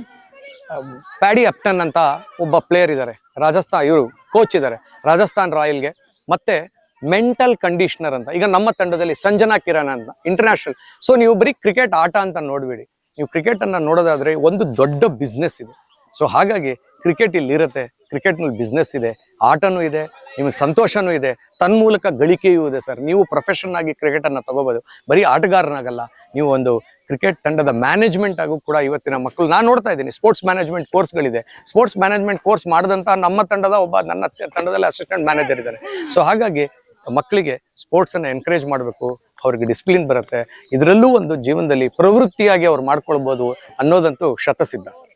ಪ್ಯಾಡಿ ಅಪ್ಟನ್ ಅಂತ ಒಬ್ಬ ಪ್ಲೇಯರ್ ಇದ್ದಾರೆ, ರಾಜಸ್ಥಾನ್ ಇವರು ಕೋಚ್ ಇದ್ದಾರೆ ರಾಜಸ್ಥಾನ್ ರಾಯಲ್ಗೆ. ಮತ್ತೆ ಮೆಂಟಲ್ ಕಂಡೀಷನರ್ ಅಂತ ಈಗ ನಮ್ಮ ತಂಡದಲ್ಲಿ ಸಂಜನಾ ಕಿರಣ್ ಅಂತ ಇಂಟರ್ನ್ಯಾಷನಲ್. ಸೊ ನೀವು ಬರೀ ಕ್ರಿಕೆಟ್ ಆಟ ಅಂತ ನೋಡ್ಬೇಡಿ, ನೀವು ಕ್ರಿಕೆಟ್ ಅನ್ನ ನೋಡೋದಾದ್ರೆ ಒಂದು ದೊಡ್ಡ ಬಿಸ್ನೆಸ್ ಇದೆ. ಸೊ ಹಾಗಾಗಿ ಕ್ರಿಕೆಟ್ ಇಲ್ಲಿ ಇರುತ್ತೆ, ಕ್ರಿಕೆಟ್ನಲ್ಲಿ ಬಿಸ್ನೆಸ್ ಇದೆ, ಆಟನೂ ಇದೆ, ನಿಮಗೆ ಸಂತೋಷನೂ ಇದೆ, ತನ್ಮೂಲಕ ಗಳಿಕೆಯೂ ಇದೆ ಸರ್. ನೀವು ಪ್ರೊಫೆಷನ್ ಆಗಿ ಕ್ರಿಕೆಟ್ ಅನ್ನ ತಗೋಬಹುದು, ಬರೀ ಆಟಗಾರನಾಗಲ್ಲ, ನೀವು ಒಂದು ಕ್ರಿಕೆಟ್ ತಂಡದ ಮ್ಯಾನೇಜ್ಮೆಂಟ್ ಆಗು ಕೂಡ ಇವತ್ತಿನ ಮಕ್ಕಳು ನಾನು ನೋಡ್ತಾ ಇದ್ದೀನಿ. ಸ್ಪೋರ್ಟ್ಸ್ ಮ್ಯಾನೇಜ್ಮೆಂಟ್ ಕೋರ್ಸ್ಗಳಿದೆ. ಸ್ಪೋರ್ಟ್ಸ್ ಮ್ಯಾನೇಜ್ಮೆಂಟ್ ಕೋರ್ಸ್ ಮಾಡಿದಂತ ನಮ್ಮ ತಂಡದ ನನ್ನ ತಂಡದಲ್ಲಿ ಅಸಿಸ್ಟೆಂಟ್ ಮ್ಯಾನೇಜರ್ ಇದ್ದಾರೆ. ಸೊ ಹಾಗಾಗಿ ಮಕ್ಕಳಿಗೆ ಸ್ಪೋರ್ಟ್ಸ್ ಅನ್ನ ಎನ್ಕರೇಜ್ ಮಾಡಬೇಕು, ಅವ್ರಿಗೆ ಡಿಸಿಪ್ಲಿನ್ ಬರುತ್ತೆ, ಇದರಲ್ಲೂ ಒಂದು ಜೀವನದಲ್ಲಿ ಪ್ರವೃತ್ತಿಯಾಗಿ ಅವ್ರು ಮಾಡ್ಕೊಳ್ಬಹುದು ಅನ್ನೋದಂತೂ ಶತಸಿದ್ಧ ಸರ್.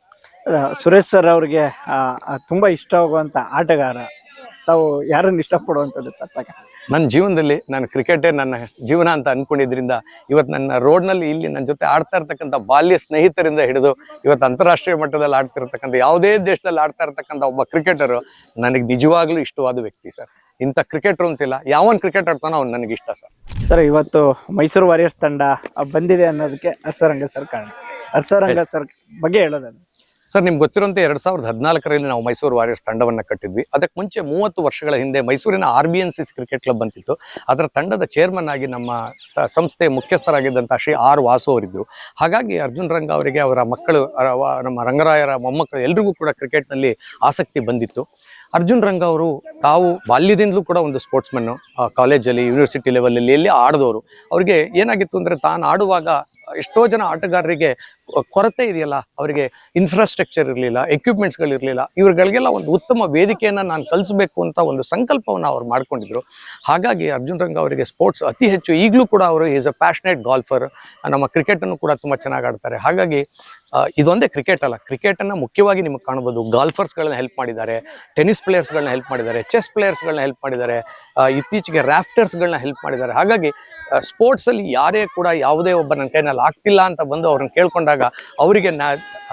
ಸುರೇಶ್ ಸರ್ ಅವ್ರಿಗೆ ತುಂಬಾ ಇಷ್ಟವಾಗುವಂತ ಆಟಗಾರ ತಾವು ಯಾರನ್ನು ಇಷ್ಟಪಡುವಂಥದ್ದು ಸತ್ತಾಗ? ನನ್ನ ಜೀವನದಲ್ಲಿ ನಾನು ಕ್ರಿಕೆಟೇ ನನ್ನ ಜೀವನ ಅಂತ ಅನ್ಕೊಂಡಿದ್ರಿಂದ ಇವತ್ತು ನನ್ನ ರೋಡ್ನಲ್ಲಿ ಇಲ್ಲಿ ನನ್ನ ಜೊತೆ ಆಡ್ತಾ ಇರ್ತಕ್ಕಂಥ ಬಾಲ್ಯ ಸ್ನೇಹಿತರಿಂದ ಹಿಡಿದು ಇವತ್ತು ಅಂತಾರಾಷ್ಟ್ರೀಯ ಮಟ್ಟದಲ್ಲಿ ಆಡ್ತಿರ್ತಕ್ಕಂಥ ಯಾವುದೇ ದೇಶದಲ್ಲಿ ಆಡ್ತಾ ಇರ್ತಕ್ಕಂಥ ಒಬ್ಬ ಕ್ರಿಕೆಟರು ನನಗೆ ನಿಜವಾಗ್ಲೂ ಇಷ್ಟವಾದ ವ್ಯಕ್ತಿ ಸರ್. ಇಂಥ ಕ್ರಿಕೆಟರ್ ಅಂತಿಲ್ಲ, ಯಾವನ್ ಕ್ರಿಕೆಟ್ ಆಡ್ತಾನೋ ಅವ್ನು ನನಗೆ ಇಷ್ಟ ಸರ್. ಸರ್ ಇವತ್ತು ಮೈಸೂರು ವಾರಿಯರ್ಸ್ ತಂಡ ಬಂದಿದೆ ಅನ್ನೋದಕ್ಕೆ ಹರ್ಷರಂಗ ಸರ್ ಕಾರಣ. ಹರ್ಷರಂಗ ಸರ್ ಬಗ್ಗೆ ಹೇಳೋದಾದ್ರೆ ಸರ್, ನಿಮ್ಗೆ ಗೊತ್ತಿರುವಂತೆ 2014ರಲ್ಲಿ ನಾವು ಮೈಸೂರು ವಾರಿಯರ್ಸ್ ತಂಡವನ್ನು ಕಟ್ಟಿದ್ವಿ. ಅದಕ್ಕೆ ಮುಂಚೆ 30 ವರ್ಷಗಳ ಹಿಂದೆ ಮೈಸೂರಿನ RBNCC ಕ್ರಿಕೆಟ್ ಕ್ಲಬ್ ಬಂತಿತ್ತು. ಅದರ ತಂಡದ ಚೇರ್ಮನ್ ಆಗಿ ನಮ್ಮ ಸಂಸ್ಥೆ ಮುಖ್ಯಸ್ಥರಾಗಿದ್ದಂಥ ಶ್ರೀ R ವಾಸು ಅವರಿದ್ದರು. ಹಾಗಾಗಿ ಅರ್ಜುನ್ ರಂಗ ಅವರಿಗೆ ಅವರ ಮಕ್ಕಳು, ನಮ್ಮ ರಂಗರಾಯರ ಮೊಮ್ಮಕ್ಕಳು ಎಲ್ರಿಗೂ ಕೂಡ ಕ್ರಿಕೆಟ್ನಲ್ಲಿ ಆಸಕ್ತಿ ಬಂದಿತ್ತು. ಅರ್ಜುನ್ ರಂಗ ಅವರು ತಾವು ಬಾಲ್ಯದಿಂದಲೂ ಕೂಡ ಒಂದು ಸ್ಪೋರ್ಟ್ಸ್ಮನ್ನು, ಕಾಲೇಜಲ್ಲಿ, ಯೂನಿವರ್ಸಿಟಿ ಲೆವೆಲಲ್ಲಿ ಎಲ್ಲಿ ಆಡಿದವರು. ಅವರಿಗೆ ಏನಾಗಿತ್ತು ಅಂದರೆ, ತಾನು ಆಡುವಾಗ ಎಷ್ಟೋ ಜನ ಆಟಗಾರರಿಗೆ ಕೊರತೆ ಇದೆಯಲ್ಲ, ಅವರಿಗೆ ಇನ್ಫ್ರಾಸ್ಟ್ರಕ್ಚರ್ ಇರಲಿಲ್ಲ, ಎಕ್ವಿಪ್ಮೆಂಟ್ಸ್ಗಳಿರಲಿಲ್ಲ. ಇವ್ರುಗಳಿಗೆಲ್ಲ ಒಂದು ಉತ್ತಮ ವೇದಿಕೆಯನ್ನು ನಾನು ಕಲಿಸಬೇಕು ಅಂತ ಒಂದು ಸಂಕಲ್ಪವನ್ನು ಅವ್ರು ಮಾಡ್ಕೊಂಡಿದ್ರು. ಹಾಗಾಗಿ ಅರ್ಜುನ್ ರಂಗ ಅವರಿಗೆ ಸ್ಪೋರ್ಟ್ಸ್ ಅತಿ ಹೆಚ್ಚು, ಈಗಲೂ ಕೂಡ ಅವರು ಈಸ್ ಅ ಪ್ಯಾಷನೇಟ್ ಗಾಲ್ಫರ್. ನಮ್ಮ ಕ್ರಿಕೆಟನ್ನು ಕೂಡ ತುಂಬ ಚೆನ್ನಾಗಿ ಆಡ್ತಾರೆ. ಹಾಗಾಗಿ ಇದೊಂದೇ ಕ್ರಿಕೆಟ್ ಅಲ್ಲ, ಕ್ರಿಕೆಟನ್ನು ಮುಖ್ಯವಾಗಿ ನಿಮಗೆ ಕಾಣ್ಬೋದು, ಗಾಲ್ಫರ್ಸ್ಗಳನ್ನ ಹೆಲ್ಪ್ ಮಾಡಿದ್ದಾರೆ, ಟೆನ್ನಿಸ್ ಪ್ಲೇಯರ್ಸ್ಗಳನ್ನ ಹೆಲ್ಪ್ ಮಾಡಿದ್ದಾರೆ, ಚೆಸ್ ಪ್ಲೇಯರ್ಸ್ಗಳನ್ನ ಹೆಲ್ಪ್ ಮಾಡಿದ್ದಾರೆ, ಇತ್ತೀಚೆಗೆ ರಾಫ್ಟರ್ಸ್ಗಳನ್ನ ಹೆಲ್ಪ್ ಮಾಡಿದ್ದಾರೆ. ಹಾಗಾಗಿ ಸ್ಪೋರ್ಟ್ಸಲ್ಲಿ ಯಾರೇ ಕೂಡ ಯಾವುದೇ ಒಬ್ಬ ನನ್ನ ಕೈನಲ್ಲಿ ಆಗ್ತಿಲ್ಲ ಅಂತ ಬಂದು ಅವ್ರನ್ನ ಕೇಳ್ಕೊಂಡಾಗ ಅವರಿಗೆ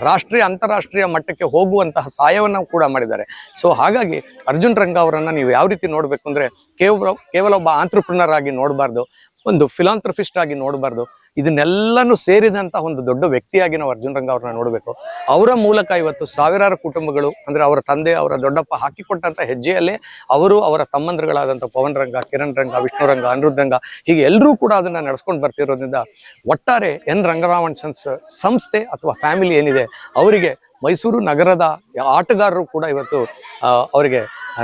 ರಾಷ್ಟ್ರೀಯ ಅಂತಾರಾಷ್ಟ್ರೀಯ ಮಟ್ಟಕ್ಕೆ ಹೋಗುವಂತಹ ಸಹಾಯವನ್ನು ಕೂಡ ಮಾಡಿದ್ದಾರೆ. ಸೊ ಹಾಗಾಗಿ ಅರ್ಜುನ್ ರಂಗ ಅವರನ್ನು ನೀವು ಯಾವ ರೀತಿ ನೋಡಬೇಕು ಅಂದರೆ, ಕೇವಲ ಒಬ್ಬ ಆಂಟ್ರಪ್ರಿನರ್ ಆಗಿ ನೋಡಬಾರ್ದು, ಒಂದು ಫಿಲಾಂಥ್ರಫಿಸ್ಟ್ ಆಗಿ ನೋಡಬಾರ್ದು. ಇದನ್ನೆಲ್ಲನೂ ಸೇರಿದಂಥ ಒಂದು ದೊಡ್ಡ ವ್ಯಕ್ತಿಯಾಗಿ ನಾವು ಅರ್ಜುನ್ ರಂಗ ಅವ್ರನ್ನ ನೋಡಬೇಕು. ಅವರ ಮೂಲಕ ಇವತ್ತು ಸಾವಿರಾರು ಕುಟುಂಬಗಳು, ಅಂದರೆ ಅವರ ತಂದೆ, ಅವರ ದೊಡ್ಡಪ್ಪ ಹಾಕಿಕೊಟ್ಟಂಥ ಹೆಜ್ಜೆಯಲ್ಲೇ ಅವರು, ಅವರ ತಮ್ಮಂದ್ರುಗಳಾದಂಥ ಪವನ್ ರಂಗ, ಕಿರಣ್ ರಂಗ, ವಿಷ್ಣು ರಂಗ, ಅನಿರುದ್ಧ ರಂಗ, ಹೀಗೆ ಎಲ್ಲರೂ ಕೂಡ ಅದನ್ನು ನಡೆಸ್ಕೊಂಡು ಬರ್ತಿರೋದ್ರಿಂದ ಒಟ್ಟಾರೆ ಎನ್ ರಂಗರಾಮನ್ ಸನ್ಸ್ ಸಂಸ್ಥೆ ಅಥವಾ ಫ್ಯಾಮಿಲಿ ಏನಿದೆ, ಅವರಿಗೆ ಮೈಸೂರು ನಗರದ ಆಟಗಾರರು ಕೂಡ ಇವತ್ತು ಅವರಿಗೆ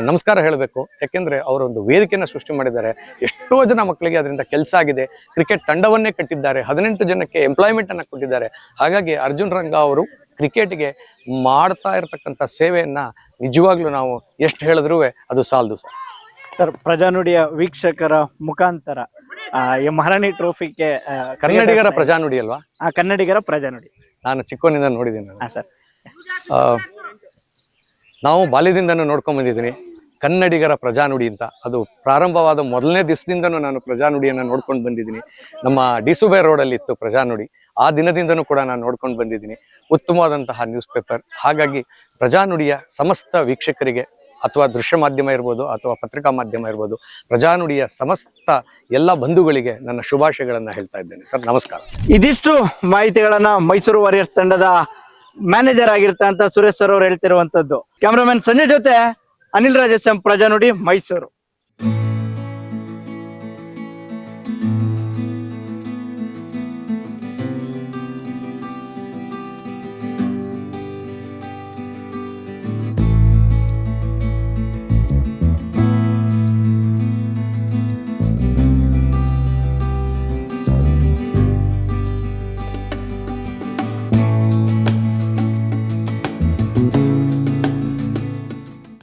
ನಮಸ್ಕಾರ ಹೇಳಬೇಕು. ಯಾಕೆಂದರೆ ಅವರೊಂದು ವೇದಿಕೆಯನ್ನು ಸೃಷ್ಟಿ ಮಾಡಿದ್ದಾರೆ. ಎಷ್ಟೋ ಜನ ಮಕ್ಕಳಿಗೆ ಅದರಿಂದ ಕೆಲಸ ಆಗಿದೆ. ಕ್ರಿಕೆಟ್ ತಂಡವನ್ನೇ ಕಟ್ಟಿದ್ದಾರೆ, 18 ಜನಕ್ಕೆ ಎಂಪ್ಲಾಯ್ಮೆಂಟನ್ನು ಕೊಟ್ಟಿದ್ದಾರೆ. ಹಾಗಾಗಿ ಅರ್ಜುನ್ ರಂಗ ಅವರು ಕ್ರಿಕೆಟ್ಗೆ ಮಾಡ್ತಾ ಇರತಕ್ಕಂಥ ಸೇವೆಯನ್ನು ನಿಜವಾಗ್ಲೂ ನಾವು ಎಷ್ಟು ಹೇಳಿದ್ರೂ ಅದು ಸಾಲದು ಸರ್. ಸರ್, ಪ್ರಜಾನುಡಿಯ ವೀಕ್ಷಕರ ಮುಖಾಂತರ ಈ ಮಹಾರಾಣಿ ಟ್ರೋಫಿಗೆ ಕನ್ನಡಿಗರ ಪ್ರಜಾನುಡಿ ಅಲ್ವಾ? ಕನ್ನಡಿಗರ ಪ್ರಜಾನುಡಿ ನಾನು ಚಿಕ್ಕವನಿಂದ ನೋಡಿದ್ದೀನಿ ಸರ್. ನಾವು ಬಾಲ್ಯದಿಂದನೂ ನೋಡ್ಕೊಂಡ್ ಬಂದಿದ್ದೀನಿ ಕನ್ನಡಿಗರ ಪ್ರಜಾನುಡಿ ಅಂತ. ಅದು ಪ್ರಾರಂಭವಾದ ಮೊದಲನೇ ದಿವಸದಿಂದನೂ ನಾನು ಪ್ರಜಾನುಡಿಯನ್ನು ನೋಡ್ಕೊಂಡು ಬಂದಿದ್ದೀನಿ. ನಮ್ಮ ಡಿಸುಬೆ ರೋಡಲ್ಲಿ ಇತ್ತು ಪ್ರಜಾನುಡಿ. ಆ ದಿನದಿಂದನೂ ಕೂಡ ನಾನು ನೋಡ್ಕೊಂಡು ಬಂದಿದ್ದೀನಿ. ಉತ್ತಮವಾದಂತಹ ನ್ಯೂಸ್ ಪೇಪರ್. ಹಾಗಾಗಿ ಪ್ರಜಾನುಡಿಯ ಸಮಸ್ತ ವೀಕ್ಷಕರಿಗೆ, ಅಥವಾ ದೃಶ್ಯ ಮಾಧ್ಯಮ ಇರ್ಬೋದು ಅಥವಾ ಪತ್ರಿಕಾ ಮಾಧ್ಯಮ ಇರ್ಬೋದು, ಪ್ರಜಾನುಡಿಯ ಸಮಸ್ತ ಎಲ್ಲ ಬಂಧುಗಳಿಗೆ ನನ್ನ ಶುಭಾಶಯಗಳನ್ನು ಹೇಳ್ತಾ ಇದ್ದೇನೆ ಸರ್. ನಮಸ್ಕಾರ. ಇದಿಷ್ಟು ಮಾಹಿತಿಗಳನ್ನ ಮೈಸೂರು ವಾರಿಯರ್ಸ್ ತಂಡದ ಮ್ಯಾನೇಜರ್ ಆಗಿರ್ತಂತ ಸುರೇಶ್ ಸರ್ ಅವರು ಹೇಳ್ತಿರುವಂತದ್ದು. ಕ್ಯಾಮ್ರಾಮನ್ ಸಂಜಯ್ ಜೊತೆ ಅನಿಲ್ ರಾಜೇಶ್, ಪ್ರಜಾನುಡಿ, ಮೈಸೂರು.